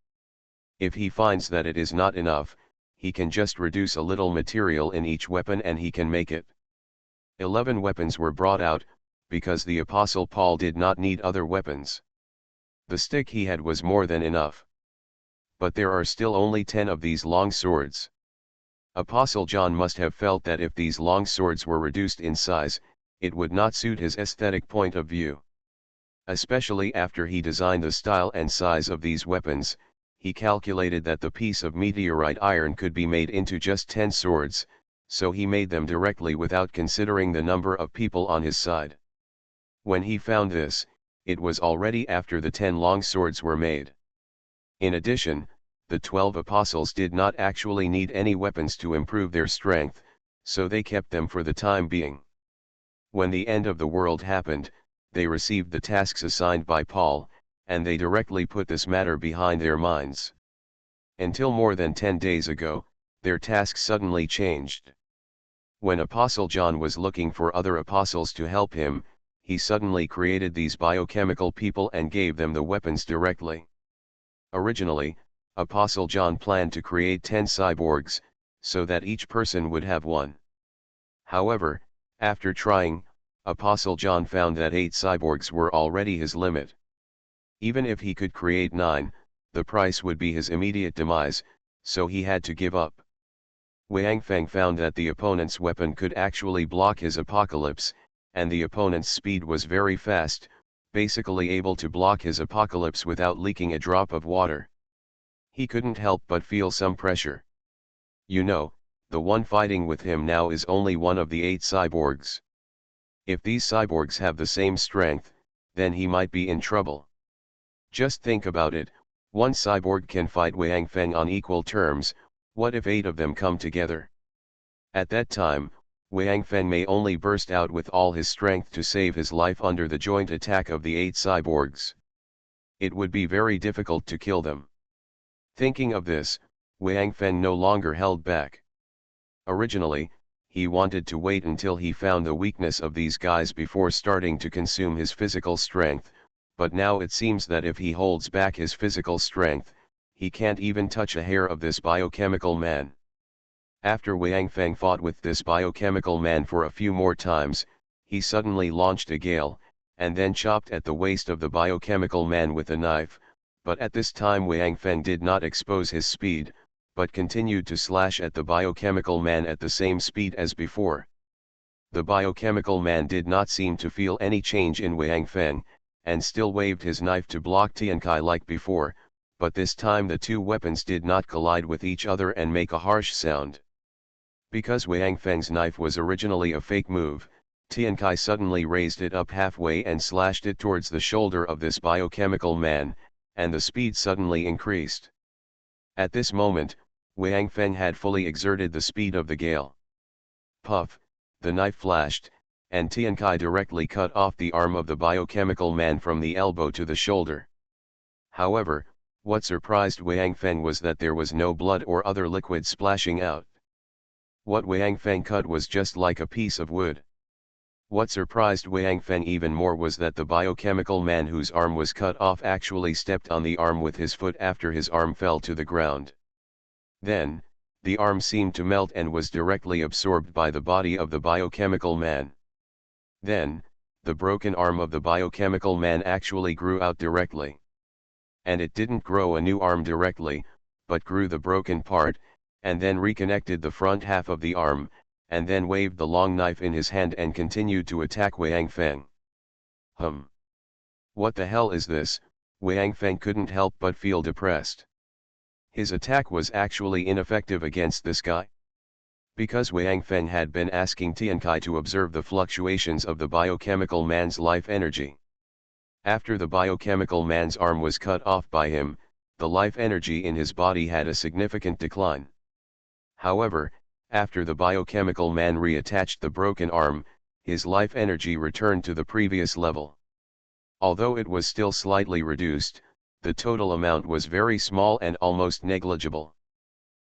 If he finds that it is not enough, he can just reduce a little material in each weapon and he can make it. 11 weapons were brought out, because the Apostle Paul did not need other weapons. The stick he had was more than enough. But there are still only 10 of these long swords. Apostle John must have felt that if these long swords were reduced in size, it would not suit his aesthetic point of view. Especially after he designed the style and size of these weapons, he calculated that the piece of meteorite iron could be made into just 10 swords, so he made them directly without considering the number of people on his side. When he found this, it was already after the 10 long swords were made. In addition, the 12 apostles did not actually need any weapons to improve their strength, so they kept them for the time being. When the end of the world happened, they received the tasks assigned by Paul, and they directly put this matter behind their minds. Until more than 10 days ago, their tasks suddenly changed. When Apostle John was looking for other apostles to help him, he suddenly created these biochemical people and gave them the weapons directly. Originally, Apostle John planned to create 10 cyborgs, so that each person would have one. However, after trying, Apostle John found that 8 cyborgs were already his limit. Even if he could create 9, the price would be his immediate demise, so he had to give up. Wang Feng found that the opponent's weapon could actually block his apocalypse, and the opponent's speed was very fast, basically able to block his apocalypse without leaking a drop of water. He couldn't help but feel some pressure. You know, the one fighting with him now is only one of the 8 cyborgs. If these cyborgs have the same strength, then he might be in trouble. Just think about it, one cyborg can fight Wang Feng on equal terms, what if 8 of them come together? At that time, Wang Feng may only burst out with all his strength to save his life under the joint attack of the 8 cyborgs. It would be very difficult to kill them. Thinking of this, Wang Feng no longer held back. Originally, he wanted to wait until he found the weakness of these guys before starting to consume his physical strength, but now it seems that if he holds back his physical strength, he can't even touch a hair of this biochemical man. After Wang Feng fought with this biochemical man for a few more times, he suddenly launched a gale, and then chopped at the waist of the biochemical man with a knife, but at this time Wang Feng did not expose his speed, but continued to slash at the biochemical man at the same speed as before. The biochemical man did not seem to feel any change in Wang Feng, and still waved his knife to block Tiankai like before, but this time the 2 weapons did not collide with each other and make a harsh sound. Because Wang Feng's knife was originally a fake move, Tiankai suddenly raised it up halfway and slashed it towards the shoulder of this biochemical man, and the speed suddenly increased. At this moment, Wang Feng had fully exerted the speed of the gale. Puff, the knife flashed, and Tian Kai directly cut off the arm of the biochemical man from the elbow to the shoulder. However, what surprised Wang Feng was that there was no blood or other liquid splashing out. What Wang Feng cut was just like a piece of wood. What surprised Wang Feng even more was that the biochemical man whose arm was cut off actually stepped on the arm with his foot after his arm fell to the ground. Then, the arm seemed to melt and was directly absorbed by the body of the biochemical man. Then, the broken arm of the biochemical man actually grew out directly. And it didn't grow a new arm directly, but grew the broken part, and then reconnected the front half of the arm, and then waved the long knife in his hand and continued to attack Wang Feng. What the hell is this? Wang Feng couldn't help but feel depressed. His attack was actually ineffective against this guy. Because Wang Feng had been asking Tian Kai to observe the fluctuations of the biochemical man's life energy. After the biochemical man's arm was cut off by him, the life energy in his body had a significant decline. However, after the biochemical man reattached the broken arm, his life energy returned to the previous level. Although it was still slightly reduced, the total amount was very small and almost negligible.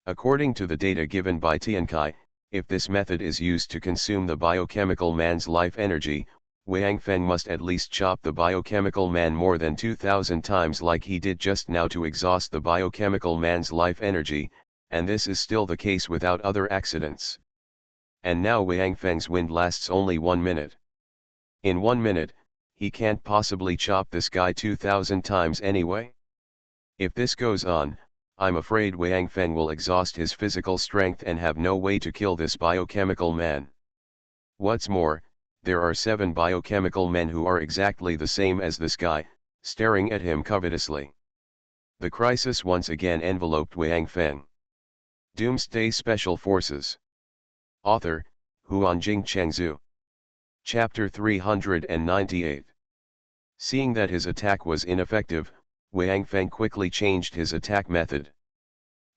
According to the data given by Tian Kai, if this method is used to consume the biochemical man's life energy, Wang Feng must at least chop the biochemical man more than 2,000 times like he did just now to exhaust the biochemical man's life energy, and this is still the case without other accidents. And now Wang Feng's wind lasts only 1 minute. In 1 minute, he can't possibly chop this guy 2,000 times anyway. If this goes on, I'm afraid Wang Feng will exhaust his physical strength and have no way to kill this biochemical man. What's more, there are 7 biochemical men who are exactly the same as this guy, staring at him covetously. The crisis once again enveloped Wang Feng. Doomsday Special Forces. Author, Huanjing Chengzhu. Chapter 398. Seeing that his attack was ineffective, Wang Feng quickly changed his attack method.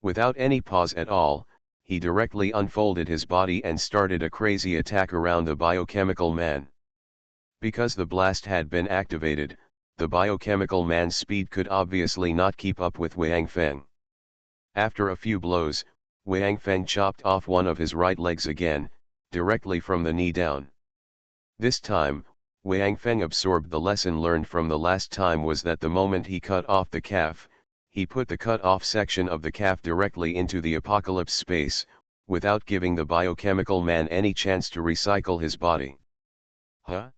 Without any pause at all, he directly unfolded his body and started a crazy attack around the biochemical man. Because the blast had been activated, the biochemical man's speed could obviously not keep up with Wang Feng. After a few blows, Wang Feng chopped off one of his right legs again, directly from the knee down. This time, Wang Feng absorbed the lesson learned from the last time was that the moment he cut off the calf, he put the cut-off section of the calf directly into the apocalypse space, without giving the biochemical man any chance to recycle his body. Huh?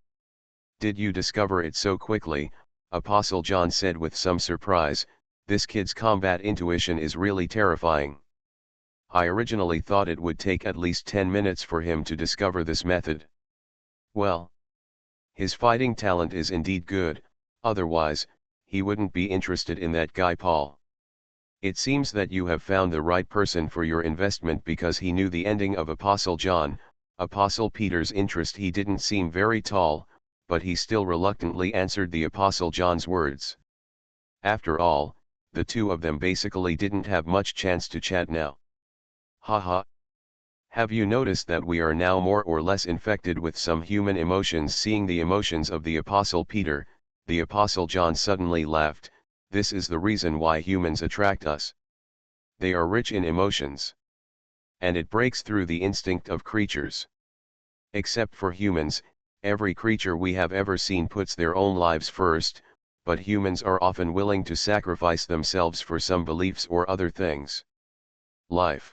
Did you discover it so quickly? Apostle John said with some surprise. This kid's combat intuition is really terrifying. I originally thought it would take at least 10 minutes for him to discover this method. Well, his fighting talent is indeed good, otherwise, he wouldn't be interested in that guy Paul. It seems that you have found the right person for your investment because he knew the ending of Apostle John. Apostle Peter's interest he didn't seem very tall, but he still reluctantly answered the Apostle John's words. After all, the two of them basically didn't have much chance to chat now. Haha. Have you noticed that we are now more or less infected with some human emotions? Seeing the emotions of the Apostle Peter, the Apostle John suddenly laughed. This is the reason why humans attract us. They are rich in emotions. And it breaks through the instinct of creatures. Except for humans, every creature we have ever seen puts their own lives first, but humans are often willing to sacrifice themselves for some beliefs or other things. Life.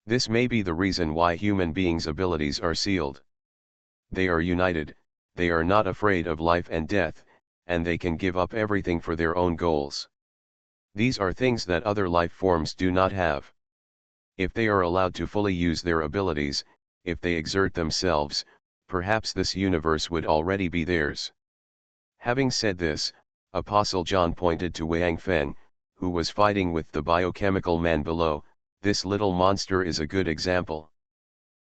This may be the reason why human beings' abilities are sealed. They are united, they are not afraid of life and death, and they can give up everything for their own goals. These are things that other life forms do not have. If they are allowed to fully use their abilities, if they exert themselves, perhaps this universe would already be theirs. Having said this, Apostle John pointed to Wang Feng, who was fighting with the biochemical man below. This little monster is a good example.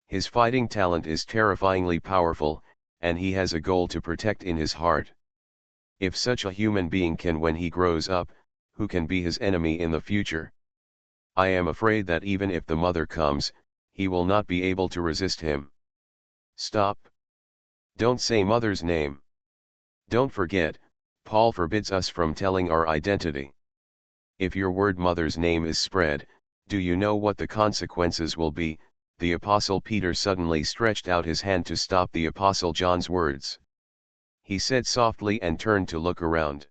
His fighting talent is terrifyingly powerful, and he has a goal to protect in his heart. If such a human being can when he grows up, who can be his enemy in the future? I am afraid that even if the mother comes, he will not be able to resist him. Stop. Don't say mother's name. Don't forget, Paul forbids us from telling our identity. If your word mother's name is spread, do you know what the consequences will be? The Apostle Peter suddenly stretched out his hand to stop the Apostle John's words. He said softly and turned to look around.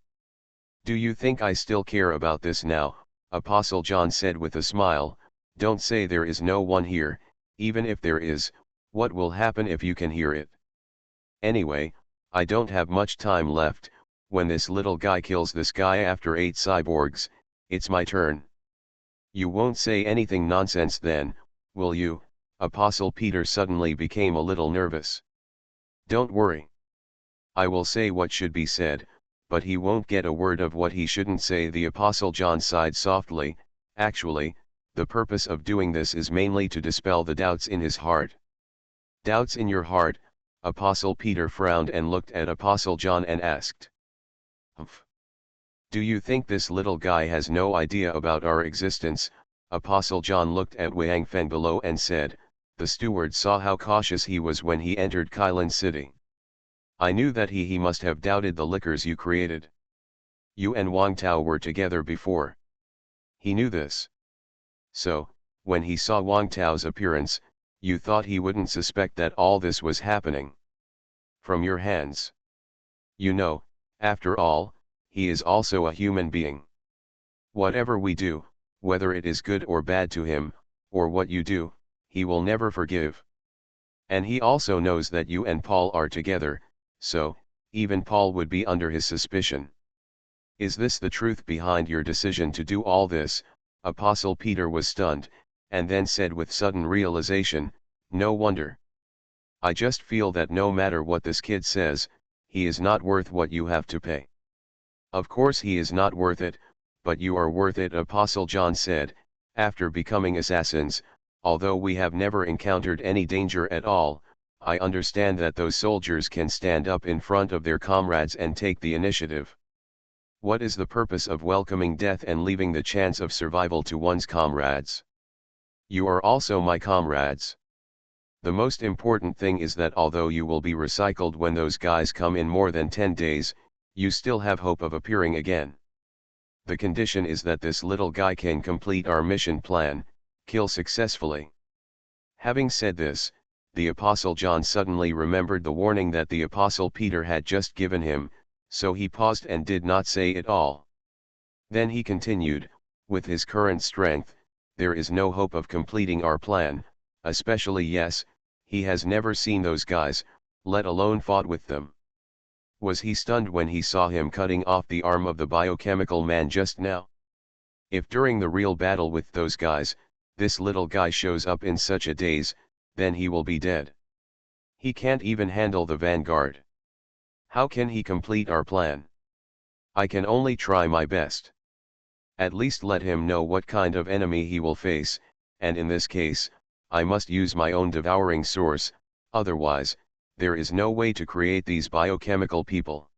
Do you think I still care about this now? Apostle John said with a smile. Don't say there is no one here, even if there is. What will happen if you can hear it? Anyway, I don't have much time left. When this little guy kills this guy after 8 cyborgs, it's my turn. You won't say anything nonsense then, will you? Apostle Peter suddenly became a little nervous. Don't worry. I will say what should be said, but he won't get a word of what he shouldn't say. The Apostle John sighed softly. Actually, the purpose of doing this is mainly to dispel the doubts in his heart. Doubts in your heart? Apostle Peter frowned and looked at Apostle John and asked. Humph. Do you think this little guy has no idea about our existence? Apostle John looked at Wang Feng below and said, the steward saw how cautious he was when he entered Kylin City. I knew that he must have doubted the liquors you created. You and Wang Tao were together before. He knew this. So, when he saw Wang Tao's appearance, you thought he wouldn't suspect that all this was happening from your hands. You know, after all, he is also a human being. Whatever we do, whether it is good or bad to him, or what you do, he will never forgive. And he also knows that you and Paul are together, so, even Paul would be under his suspicion. Is this the truth behind your decision to do all this? Apostle Peter was stunned, and then said with sudden realization, no wonder. I just feel that no matter what this kid says, he is not worth what you have to pay. Of course he is not worth it, but you are worth it. Apostle John said, after becoming assassins, although we have never encountered any danger at all, I understand that those soldiers can stand up in front of their comrades and take the initiative. What is the purpose of welcoming death and leaving the chance of survival to one's comrades? You are also my comrades. The most important thing is that although you will be recycled when those guys come in more than 10 days, you still have hope of appearing again. The condition is that this little guy can complete our mission plan, kill successfully. Having said this, the Apostle John suddenly remembered the warning that the Apostle Peter had just given him, so he paused and did not say it all. Then he continued, with his current strength, there is no hope of completing our plan, especially yes, he has never seen those guys, let alone fought with them. Was he stunned when he saw him cutting off the arm of the biochemical man just now? If during the real battle with those guys, this little guy shows up in such a daze, then he will be dead. He can't even handle the vanguard. How can he complete our plan? I can only try my best. At least let him know what kind of enemy he will face, and in this case, I must use my own devouring source, otherwise, there is no way to create these biochemical people.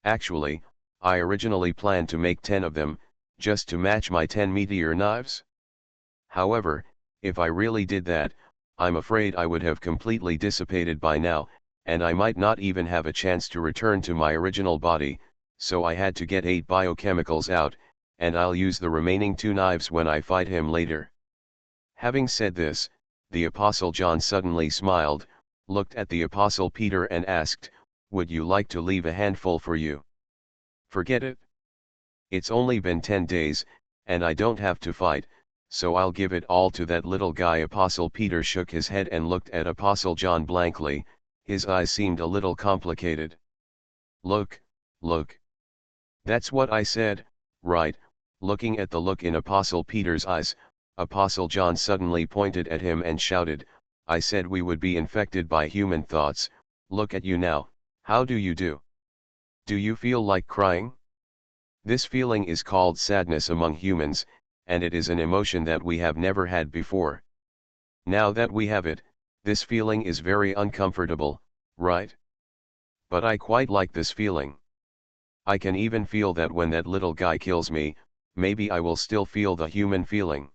Actually, I originally planned to make 10 of them, just to match my 10 meteor knives. However, if I really did that, I'm afraid I would have completely dissipated by now, and I might not even have a chance to return to my original body, so I had to get 8 biochemicals out, and I'll use the remaining 2 knives when I fight him later. Having said this, the Apostle John suddenly smiled, looked at the Apostle Peter and asked, would you like to leave a handful for you? Forget it. It's only been 10 days, and I don't have to fight, so I'll give it all to that little guy. Apostle Peter shook his head and looked at Apostle John blankly, his eyes seemed a little complicated. Look. That's what I said, right? Looking at the look in Apostle Peter's eyes, Apostle John suddenly pointed at him and shouted, I said we would be infected by human thoughts. Look at you now, how do you do? Do you feel like crying? This feeling is called sadness among humans, and it is an emotion that we have never had before. Now that we have it, this feeling is very uncomfortable, right? But I quite like this feeling. I can even feel that when that little guy kills me, maybe I will still feel the human feeling.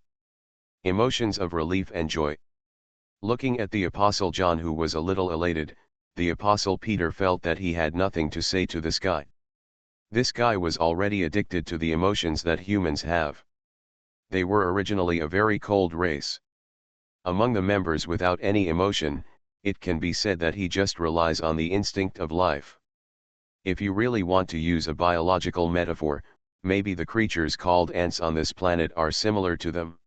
Emotions of relief and joy. Looking at the Apostle John, who was a little elated, the Apostle Peter felt that he had nothing to say to this guy. This guy was already addicted to the emotions that humans have. They were originally a very cold race. Among the members without any emotion, it can be said that he just relies on the instinct of life. If you really want to use a biological metaphor, maybe the creatures called ants on this planet are similar to them.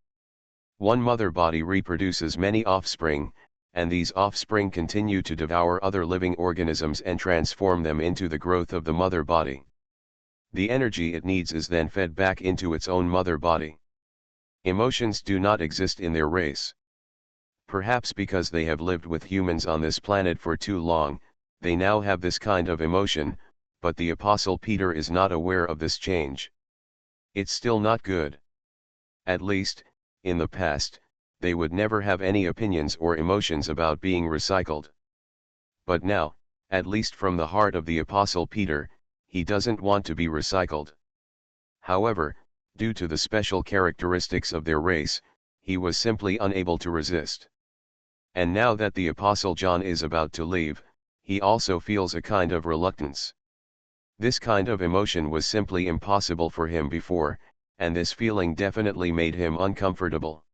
One mother body reproduces many offspring, and these offspring continue to devour other living organisms and transform them into the growth of the mother body. The energy it needs is then fed back into its own mother body. Emotions do not exist in their race. Perhaps because they have lived with humans on this planet for too long, they now have this kind of emotion, but the Apostle Peter is not aware of this change. It's still not good. At least, in the past, they would never have any opinions or emotions about being recycled. But now, at least from the heart of the Apostle Peter, he doesn't want to be recycled. However, due to the special characteristics of their race, he was simply unable to resist. And now that the Apostle John is about to leave, he also feels a kind of reluctance. This kind of emotion was simply impossible for him before, and this feeling definitely made him uncomfortable.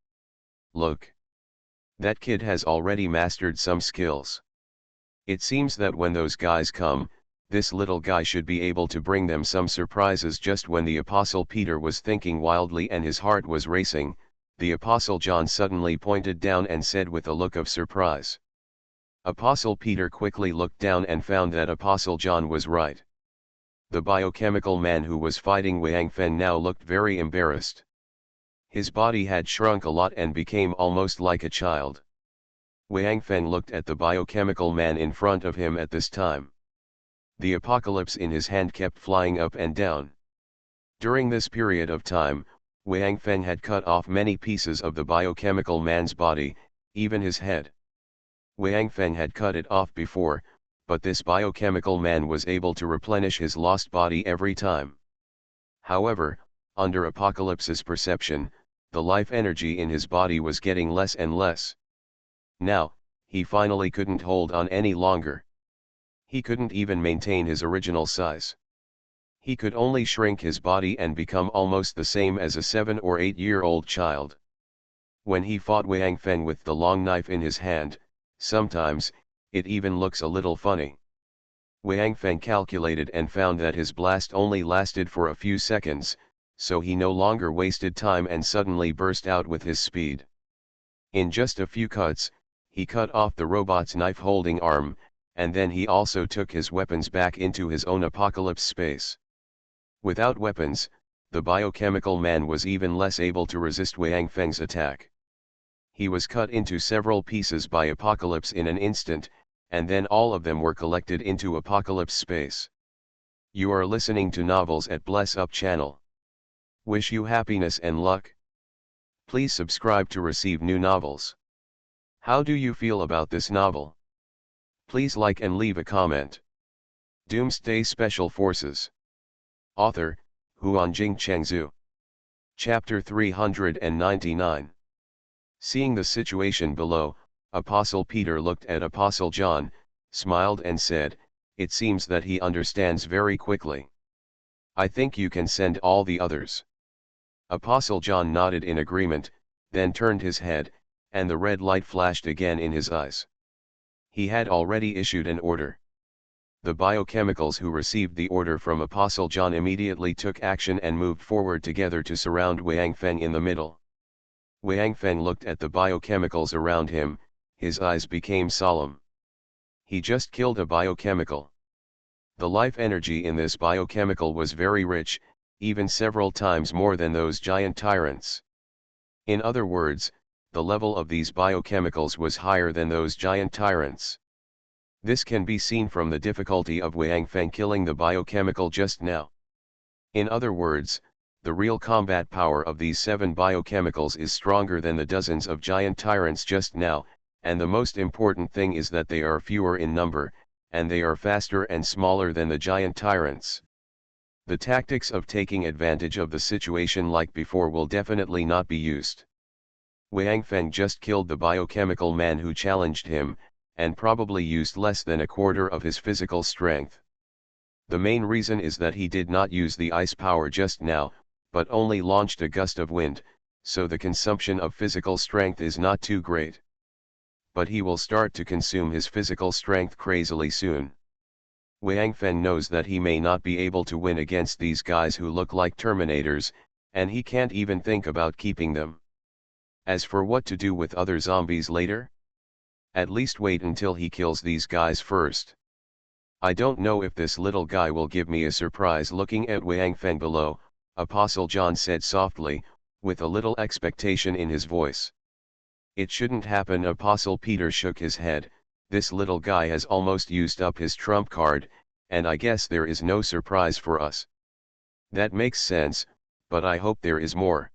Look. That kid has already mastered some skills. It seems that when those guys come, this little guy should be able to bring them some surprises. Just when the Apostle Peter was thinking wildly and his heart was racing, the Apostle John suddenly pointed down and said with a look of surprise. Apostle Peter quickly looked down and found that Apostle John was right. The biochemical man who was fighting Wang Fen now looked very embarrassed. His body had shrunk a lot and became almost like a child. Wang Fen looked at the biochemical man in front of him at this time. The apocalypse in his hand kept flying up and down. During this period of time, Wang Fen had cut off many pieces of the biochemical man's body, even his head. Wang Fen had cut it off before, but this biochemical man was able to replenish his lost body every time. However, under Apocalypse's perception, the life energy in his body was getting less and less. Now, he finally couldn't hold on any longer. He couldn't even maintain his original size. He could only shrink his body and become almost the same as a 7 or 8-year-old child. When he fought Wang Fen with the long knife in his hand, sometimes, it even looks a little funny. Wang Fen calculated and found that his blast only lasted for a few seconds, so he no longer wasted time and suddenly burst out with his speed. In just a few cuts, he cut off the robot's knife-holding arm, and then he also took his weapons back into his own apocalypse space. Without weapons, the biochemical man was even less able to resist Wang Feng's attack. He was cut into several pieces by Apocalypse in an instant, and then all of them were collected into Apocalypse space. You are listening to Novels at Bless Up channel. Wish you happiness and luck. Please subscribe to receive new novels. How do you feel about this novel? Please like and leave a comment. Doomsday Special Forces. Author, Huanjing Chengzhu. Chapter 399. Seeing the situation below, Apostle Peter looked at Apostle John, smiled and said, "It seems that he understands very quickly. I think you can send all the others." Apostle John nodded in agreement, then turned his head, and the red light flashed again in his eyes. He had already issued an order. The biochemicals who received the order from Apostle John immediately took action and moved forward together to surround Wang Feng in the middle. Wang Feng looked at the biochemicals around him, his eyes became solemn. He just killed a biochemical. The life energy in this biochemical was very rich, even several times more than those giant tyrants. In other words, the level of these biochemicals was higher than those giant tyrants. This can be seen from the difficulty of Wang Feng killing the biochemical just now. In other words, the real combat power of these 7 biochemicals is stronger than the dozens of giant tyrants just now, and the most important thing is that they are fewer in number, and they are faster and smaller than the giant tyrants. The tactics of taking advantage of the situation like before will definitely not be used. Wang Feng just killed the biochemical man who challenged him, and probably used less than a quarter of his physical strength. The main reason is that he did not use the ice power just now, but only launched a gust of wind, so the consumption of physical strength is not too great. But he will start to consume his physical strength crazily soon. Wang Feng knows that he may not be able to win against these guys who look like Terminators, and he can't even think about keeping them. As for what to do with other zombies later? At least wait until he kills these guys first. I don't know if this little guy will give me a surprise. Looking at Wang Feng below, Apostle John said softly, with a little expectation in his voice. It shouldn't happen. Apostle Peter shook his head. This little guy has almost used up his trump card, and I guess there is no surprise for us. That makes sense, but I hope there is more.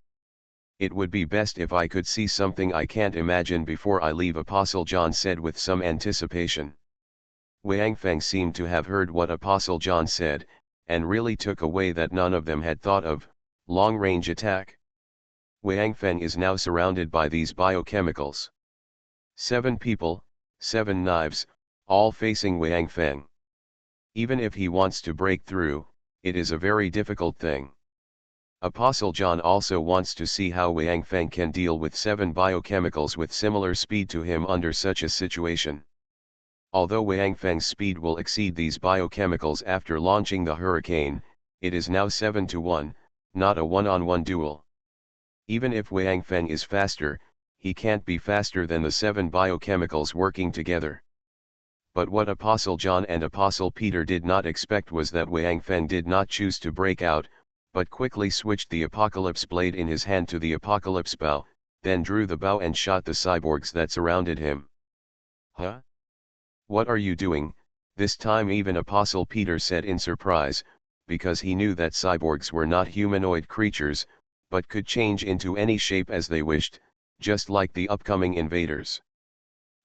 It would be best if I could see something I can't imagine before I leave, Apostle John said with some anticipation. Wang Feng seemed to have heard what Apostle John said, and really took away that none of them had thought of long-range attack. Wang Feng is now surrounded by these biochemicals. 7 people, 7 knives, all facing Wang Feng. Even if he wants to break through, it is a very difficult thing. Apostle John also wants to see how Wang Feng can deal with 7 biochemicals with similar speed to him under such a situation. Although Wang Feng's speed will exceed these biochemicals after launching the hurricane, it is now 7-1, not a one-on-one duel. Even if Wang Feng is faster, he can't be faster than the 7 biochemicals working together. But what Apostle John and Apostle Peter did not expect was that Wang Feng did not choose to break out, but quickly switched the apocalypse blade in his hand to the apocalypse bow, then drew the bow and shot the cyborgs that surrounded him. Huh? What are you doing? This time even Apostle Peter said in surprise, because he knew that cyborgs were not humanoid creatures, but could change into any shape as they wished, just like the upcoming invaders.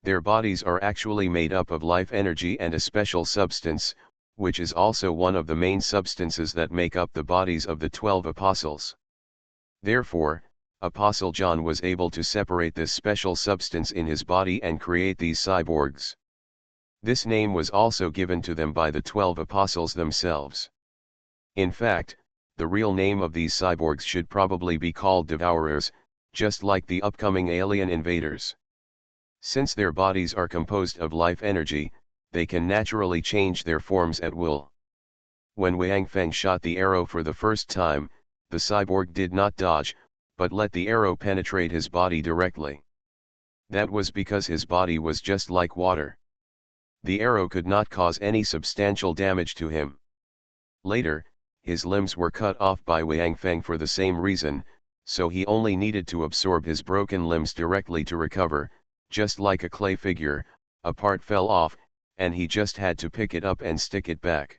Their bodies are actually made up of life energy and a special substance, which is also one of the main substances that make up the bodies of the 12 apostles. Therefore, Apostle John was able to separate this special substance in his body and create these cyborgs. This name was also given to them by the 12 apostles themselves. In fact, the real name of these cyborgs should probably be called Devourers, just like the upcoming alien invaders. Since their bodies are composed of life energy, they can naturally change their forms at will. When Wang Feng shot the arrow for the first time, the cyborg did not dodge, but let the arrow penetrate his body directly. That was because his body was just like water. The arrow could not cause any substantial damage to him. Later, his limbs were cut off by Wang Feng for the same reason, so he only needed to absorb his broken limbs directly to recover. Just like a clay figure, a part fell off, and he just had to pick it up and stick it back.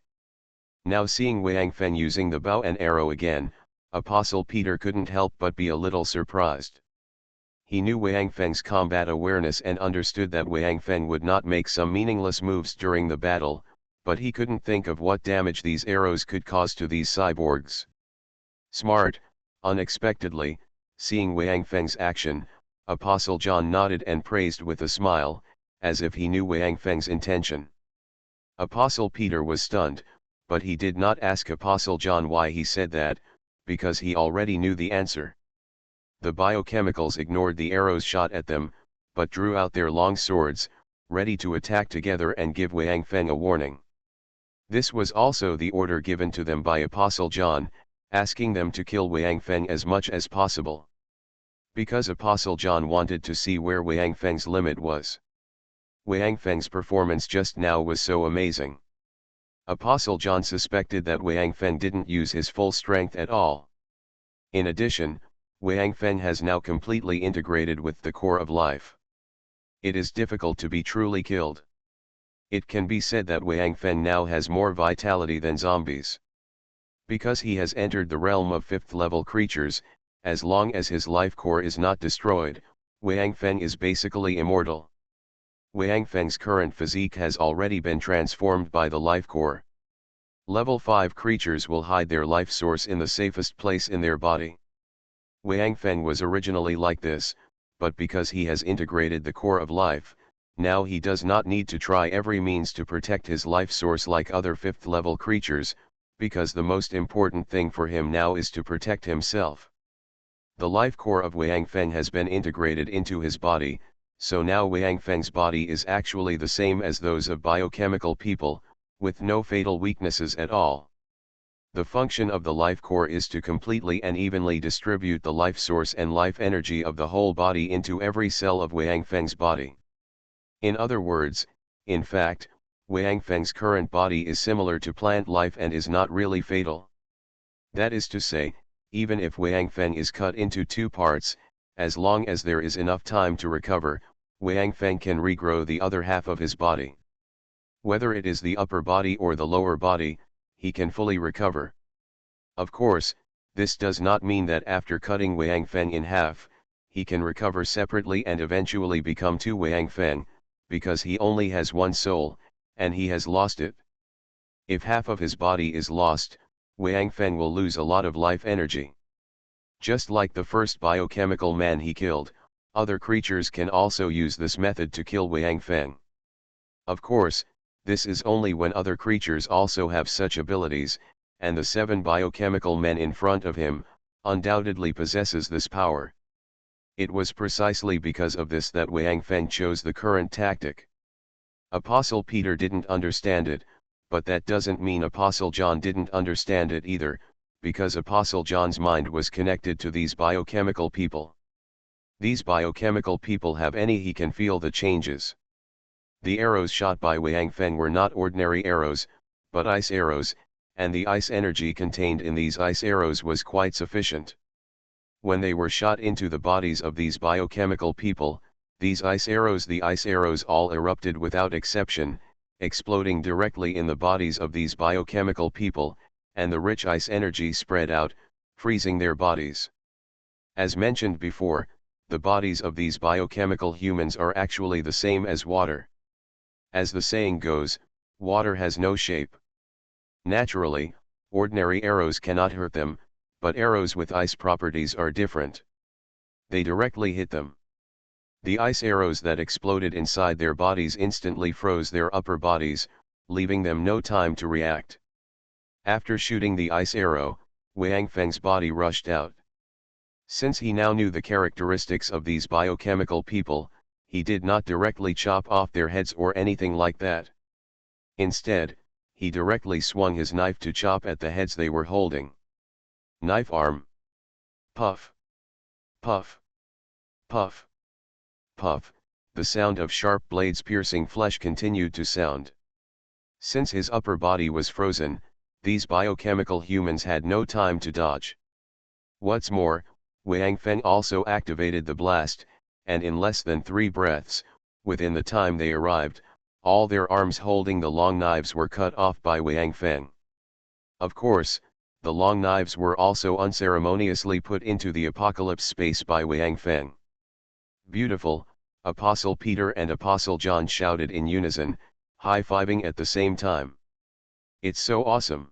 Now seeing Wang Feng using the bow and arrow again, Apostle Peter couldn't help but be a little surprised. He knew Wang Feng's combat awareness and understood that Wang Feng would not make some meaningless moves during the battle, but he couldn't think of what damage these arrows could cause to these cyborgs. Smart. Unexpectedly, seeing Wang Feng's action, Apostle John nodded and praised with a smile, as if he knew Wang Feng's intention. Apostle Peter was stunned, but he did not ask Apostle John why he said that, because he already knew the answer. The biochemicals ignored the arrows shot at them, but drew out their long swords, ready to attack together and give Wang Feng a warning. This was also the order given to them by Apostle John, asking them to kill Wang Feng as much as possible. Because Apostle John wanted to see where Wang Feng's limit was. Wang Feng's performance just now was so amazing. Apostle John suspected that Wang Feng didn't use his full strength at all. In addition, Wang Feng has now completely integrated with the core of life. It is difficult to be truly killed. It can be said that Wang Feng now has more vitality than zombies. Because he has entered the realm of 5th-level creatures, as long as his life core is not destroyed, Wang Feng is basically immortal. Wang Feng's current physique has already been transformed by the life core. Level 5 creatures will hide their life source in the safest place in their body. Wang Feng was originally like this, but because he has integrated the core of life, now he does not need to try every means to protect his life source like other 5th level creatures, because the most important thing for him now is to protect himself. The life core of Wang Feng has been integrated into his body, so now Wang Feng's body is actually the same as those of biochemical people, with no fatal weaknesses at all. The function of the life core is to completely and evenly distribute the life source and life energy of the whole body into every cell of Wang Feng's body. In other words, in fact, Wang Feng's current body is similar to plant life and is not really fatal. That is to say, even if Wang Feng is cut into 2 parts, as long as there is enough time to recover, Wang Feng can regrow the other half of his body. Whether it is the upper body or the lower body, he can fully recover. Of course, this does not mean that after cutting Wang Feng in half, he can recover separately and eventually become 2 Wang Feng, because he only has one soul, and he has lost it. If half of his body is lost, Wang Feng will lose a lot of life energy. Just like the first biochemical man he killed, other creatures can also use this method to kill Wang Feng. Of course, this is only when other creatures also have such abilities, and the 7 biochemical men in front of him undoubtedly possesses this power. It was precisely because of this that Wang Feng chose the current tactic. Apostle Peter didn't understand it, but that doesn't mean Apostle John didn't understand it either, because Apostle John's mind was connected to these biochemical people. These biochemical people have any he can feel the changes. The arrows shot by Wang Feng were not ordinary arrows, but ice arrows, and the ice energy contained in these ice arrows was quite sufficient. When they were shot into the bodies of these biochemical people, the ice arrows all erupted without exception, exploding directly in the bodies of these biochemical people, and the rich ice energy spread out, freezing their bodies. As mentioned before, the bodies of these biochemical humans are actually the same as water. As the saying goes, water has no shape. Naturally, ordinary arrows cannot hurt them, but arrows with ice properties are different. They directly hit them. The ice arrows that exploded inside their bodies instantly froze their upper bodies, leaving them no time to react. After shooting the ice arrow, Wang Feng's body rushed out. Since he now knew the characteristics of these biochemical people, he did not directly chop off their heads or anything like that. Instead, he directly swung his knife to chop at the heads they were holding. Knife arm. Puff. Puff. Puff. Puff, the sound of sharp blades piercing flesh continued to sound. Since his upper body was frozen, these biochemical humans had no time to dodge. What's more, Wang Feng also activated the blast, and in less than 3 breaths, within the time they arrived, all their arms holding the long knives were cut off by Wang Feng. Of course, the long knives were also unceremoniously put into the apocalypse space by Wang Feng. Beautiful, Apostle Peter and Apostle John shouted in unison, high-fiving at the same time. It's so awesome.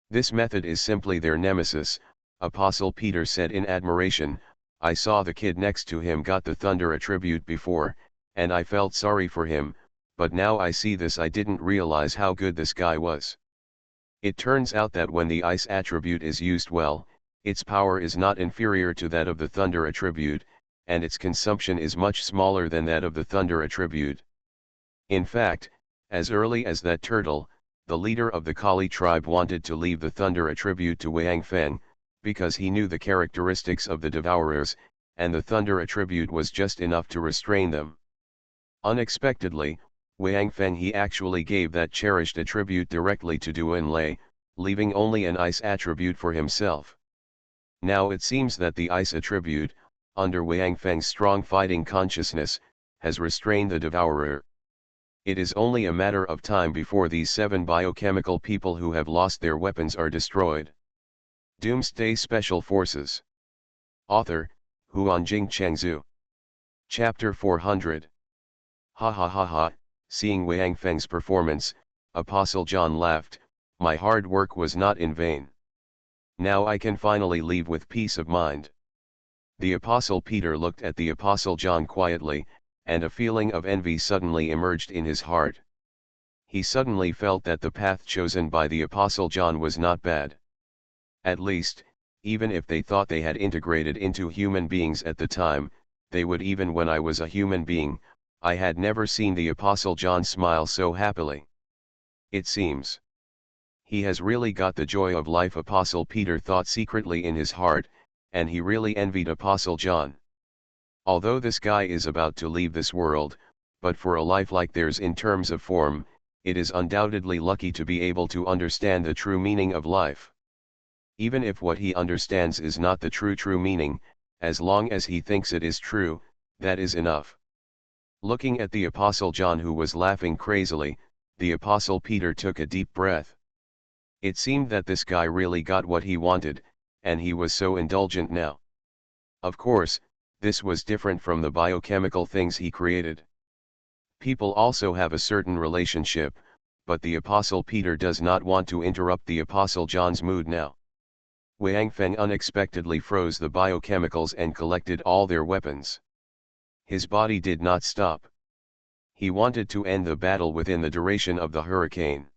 This method is simply their nemesis, Apostle Peter said in admiration. I saw the kid next to him got the thunder attribute before, and I felt sorry for him, but now I see this I didn't realize how good this guy was. It turns out that when the ice attribute is used well, its power is not inferior to that of the thunder attribute, and its consumption is much smaller than that of the thunder attribute. In fact, as early as that turtle, the leader of the Kali tribe wanted to leave the thunder attribute to Wang Feng, because he knew the characteristics of the devourers, and the thunder attribute was just enough to restrain them. Unexpectedly, Wang Feng he actually gave that cherished attribute directly to Duan Lei, leaving only an ice attribute for himself. Now it seems that the ice attribute, under Wang Feng's strong fighting consciousness, has restrained the devourer. It is only a matter of time before these 7 biochemical people who have lost their weapons are destroyed. Doomsday Special Forces. Author, Huanjing Chengzhu. Chapter 400. Ha ha ha ha, seeing Wang Feng's performance, Apostle John laughed, My hard work was not in vain. Now I can finally leave with peace of mind. The Apostle Peter looked at the Apostle John quietly, and a feeling of envy suddenly emerged in his heart. He suddenly felt that the path chosen by the Apostle John was not bad. At least, even if they thought they had integrated into human beings at the time, they would. Even when I was a human being, I had never seen the Apostle John smile so happily. It seems he has really got the joy of life, Apostle Peter thought secretly in his heart, and he really envied Apostle John. Although this guy is about to leave this world, but for a life like theirs in terms of form, it is undoubtedly lucky to be able to understand the true meaning of life. Even if what he understands is not the true meaning, as long as he thinks it is true, that is enough. Looking at the Apostle John, who was laughing crazily, the Apostle Peter took a deep breath. It seemed that this guy really got what he wanted, and he was so indulgent now. Of course, this was different from the biochemical things he created. People also have a certain relationship, but the Apostle Peter does not want to interrupt the Apostle John's mood now. Wang Feng unexpectedly froze the biochemicals and collected all their weapons. His body did not stop. He wanted to end the battle within the duration of the hurricane.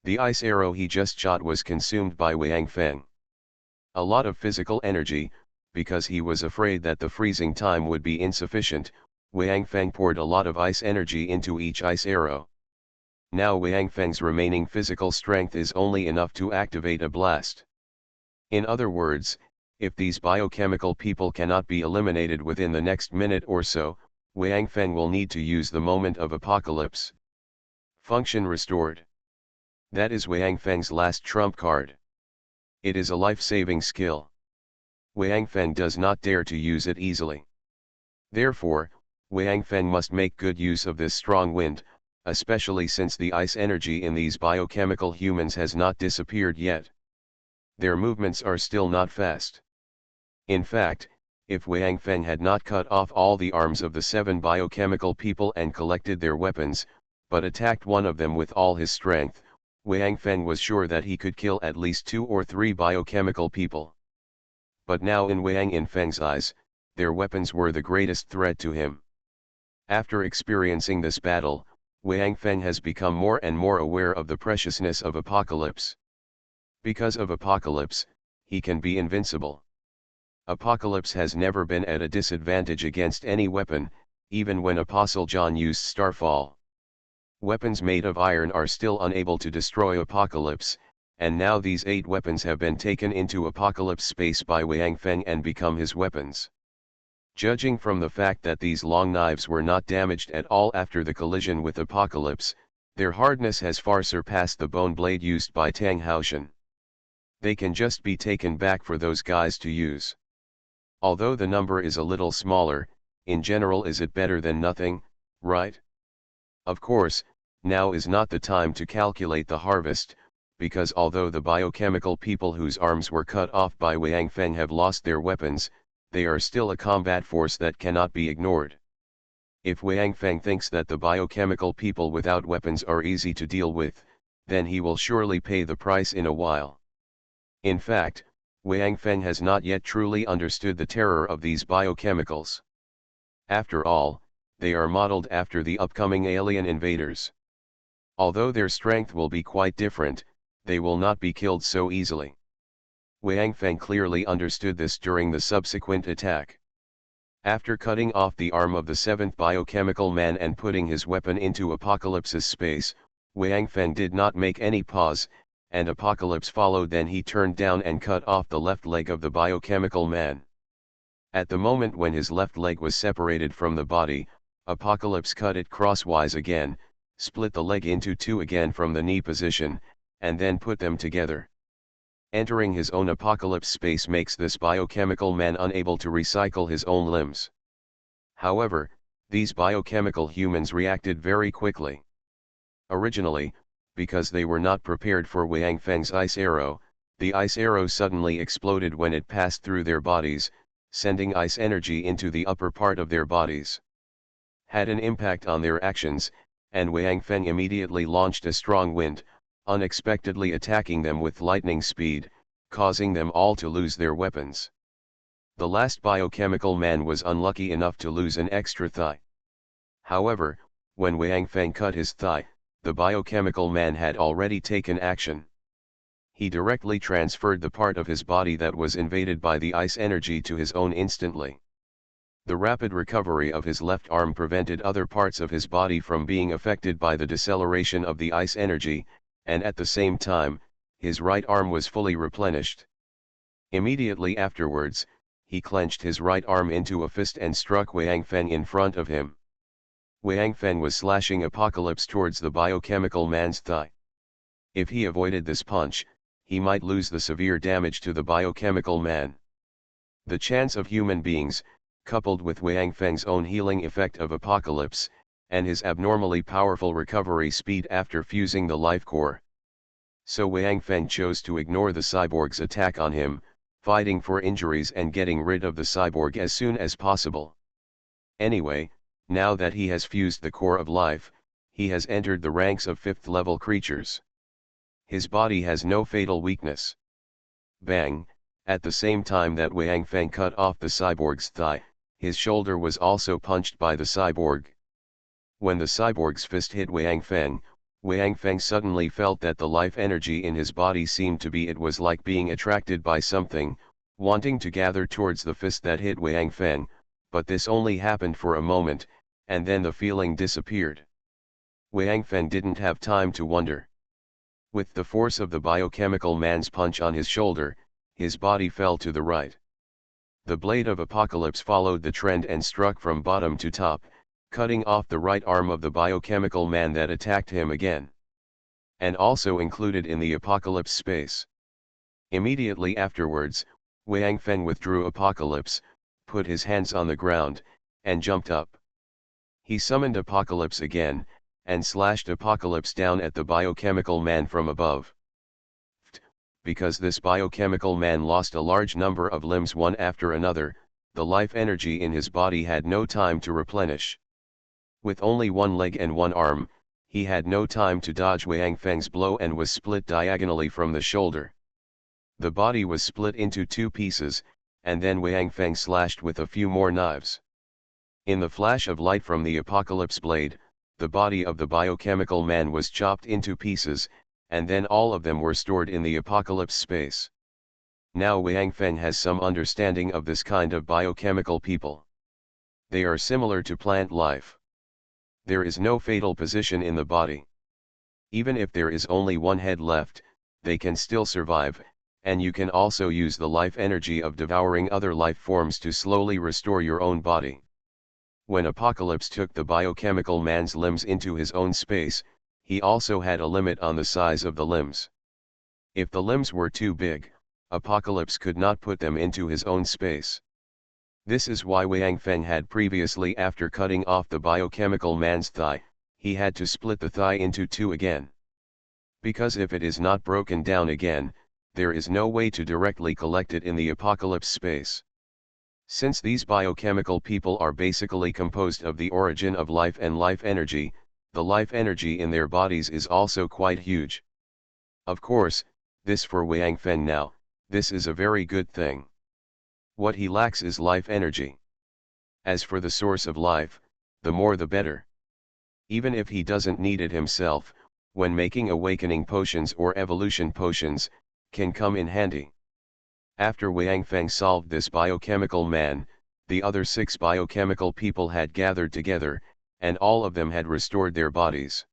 The ice arrow he just shot was consumed by Wang Feng. A lot of physical energy, because he was afraid that the freezing time would be insufficient. Wang Feng poured a lot of ice energy into each ice arrow. Now Wang Feng's remaining physical strength is only enough to activate a blast. In other words, if these biochemical people cannot be eliminated within the next minute or so, Wang Feng will need to use the moment of apocalypse. Function restored. That is Wang Feng's last trump card. It is a life-saving skill. Wang Feng does not dare to use it easily. Therefore, Wang Feng must make good use of this strong wind, especially since the ice energy in these biochemical humans has not disappeared yet. Their movements are still not fast. In fact, if Wang Feng had not cut off all the arms of the 7 biochemical people and collected their weapons, but attacked one of them with all his strength, Wang Feng was sure that he could kill at least 2 or 3 biochemical people. But now in Wang Feng's eyes, their weapons were the greatest threat to him. After experiencing this battle, Wang Feng has become more and more aware of the preciousness of apocalypse. Because of apocalypse, he can be invincible. Apocalypse has never been at a disadvantage against any weapon, even when Apostle John used Starfall. Weapons made of iron are still unable to destroy Apocalypse, and now these 8 weapons have been taken into Apocalypse space by Wang Feng and become his weapons. Judging from the fact that these long knives were not damaged at all after the collision with Apocalypse, their hardness has far surpassed the bone blade used by Tang Haoshan. They can just be taken back for those guys to use. Although the number is a little smaller, in general is it better than nothing, right? Of course, now is not the time to calculate the harvest, because although the biochemical people whose arms were cut off by Wang Feng have lost their weapons, they are still a combat force that cannot be ignored. If Wang Feng thinks that the biochemical people without weapons are easy to deal with, then he will surely pay the price in a while. In fact, Wang Feng has not yet truly understood the terror of these biochemicals. After all, they are modeled after the upcoming alien invaders. Although their strength will be quite different, they will not be killed so easily. Wang Feng clearly understood this during the subsequent attack. After cutting off the arm of the 7th biochemical man and putting his weapon into Apocalypse's space, Wang Feng did not make any pause, and Apocalypse followed. Then he turned down and cut off the left leg of the biochemical man. At the moment when his left leg was separated from the body, Apocalypse cut it crosswise again, split the leg into 2 again from the knee position, and then put them together. Entering his own Apocalypse space makes this biochemical man unable to recycle his own limbs. However, these biochemical humans reacted very quickly. Originally, because they were not prepared for Wang Feng's ice arrow, the ice arrow suddenly exploded when it passed through their bodies, sending ice energy into the upper part of their bodies. Had an impact on their actions, and Wang Feng immediately launched a strong wind, unexpectedly attacking them with lightning speed, causing them all to lose their weapons. The last biochemical man was unlucky enough to lose an extra thigh. However, when Wang Feng cut his thigh, the biochemical man had already taken action. He directly transferred the part of his body that was invaded by the ice energy to his own instantly. The rapid recovery of his left arm prevented other parts of his body from being affected by the deceleration of the ice energy, and at the same time, his right arm was fully replenished. Immediately afterwards, he clenched his right arm into a fist and struck Wang Feng in front of him. Wang Feng was slashing Apocalypse towards the biochemical man's thigh. If he avoided this punch, he might lose the severe damage to the biochemical man. The chance of human beings, coupled with Wang Feng's own healing effect of Apocalypse, and his abnormally powerful recovery speed after fusing the life core. So Wang Feng chose to ignore the cyborg's attack on him, fighting for injuries and getting rid of the cyborg as soon as possible. Anyway, now that he has fused the core of life, he has entered the ranks of 5th level creatures. His body has no fatal weakness. Bang! At the same time that Wang Feng cut off the cyborg's thigh, his shoulder was also punched by the cyborg. When the cyborg's fist hit Wang Feng suddenly felt that the life energy in his body seemed to be, it was like being attracted by something, wanting to gather towards the fist that hit Wang Feng, but this only happened for a moment, and then the feeling disappeared. Wang Feng didn't have time to wonder. With the force of the biochemical man's punch on his shoulder, his body fell to the right. The blade of Apocalypse followed the trend and struck from bottom to top, cutting off the right arm of the biochemical man that attacked him again. And also included in the Apocalypse space. Immediately afterwards, Wang Feng withdrew Apocalypse, put his hands on the ground, and jumped up. He summoned Apocalypse again, and slashed Apocalypse down at the biochemical man from above. Because this biochemical man lost a large number of limbs one after another, the life energy in his body had no time to replenish. With only one leg and one arm, he had no time to dodge Wang Feng's blow and was split diagonally from the shoulder. The body was split into 2 pieces, and then Wang Feng slashed with a few more knives. In the flash of light from the Apocalypse blade, the body of the biochemical man was chopped into pieces, and then all of them were stored in the Apocalypse space. Now Wang Feng has some understanding of this kind of biochemical people. They are similar to plant life. There is no fatal position in the body. Even if there is only one head left, they can still survive, and you can also use the life energy of devouring other life forms to slowly restore your own body. When Apocalypse took the biochemical man's limbs into his own space, he also had a limit on the size of the limbs. If the limbs were too big, Apocalypse could not put them into his own space. This is why Wang Feng had previously, after cutting off the biochemical man's thigh, he had to split the thigh into 2 again. Because if it is not broken down again, there is no way to directly collect it in the Apocalypse space. Since these biochemical people are basically composed of the origin of life and life energy, the life energy in their bodies is also quite huge. Of course, this for Wang Feng now, this is a very good thing. What he lacks is life energy. As for the source of life, the more the better. Even if he doesn't need it himself, when making awakening potions or evolution potions, can come in handy. After Wang Feng solved this biochemical man, the other 6 biochemical people had gathered together, and all of them had restored their bodies.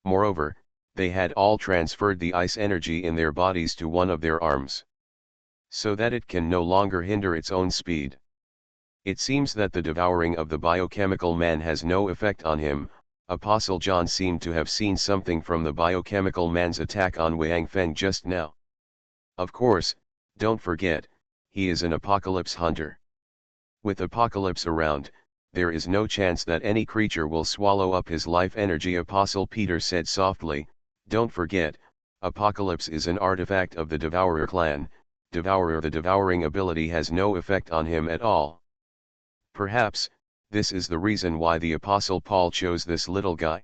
Moreover, they had all transferred the ice energy in their bodies to one of their arms, so that it can no longer hinder its own speed. It seems that the devouring of the biochemical man has no effect on him. Apostle John seemed to have seen something from the biochemical man's attack on Wang Feng just now. Of course, don't forget, he is an Apocalypse hunter. With Apocalypse around, there is no chance that any creature will swallow up his life energy. Apostle Peter said softly, don't forget, Apocalypse is an artifact of the Devourer clan. Devourer, the devouring ability has no effect on him at all. Perhaps, this is the reason why the Apostle Paul chose this little guy.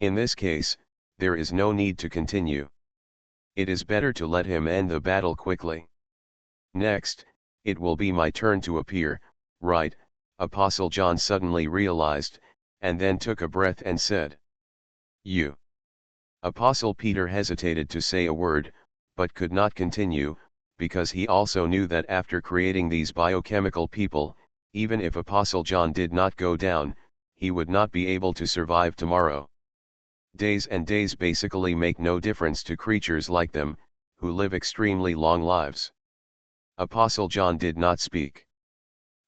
In this case, there is no need to continue. It is better to let him end the battle quickly. Next, it will be my turn to appear, right? Apostle John suddenly realized, and then took a breath and said, "You." Apostle Peter hesitated to say a word, but could not continue, because he also knew that after creating these biochemical people, even if Apostle John did not go down, he would not be able to survive tomorrow. Days and days basically make no difference to creatures like them, who live extremely long lives. Apostle John did not speak.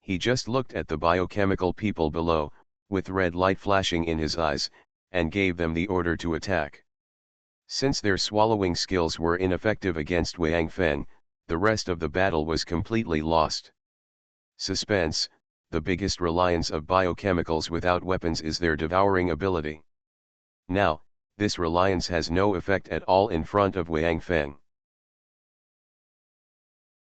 He just looked at the biochemical people below, with red light flashing in his eyes, and gave them the order to attack. Since their swallowing skills were ineffective against Wang Feng, the rest of the battle was completely lost. Suspense: the biggest reliance of biochemicals without weapons is their devouring ability. Now, this reliance has no effect at all in front of Wang Feng.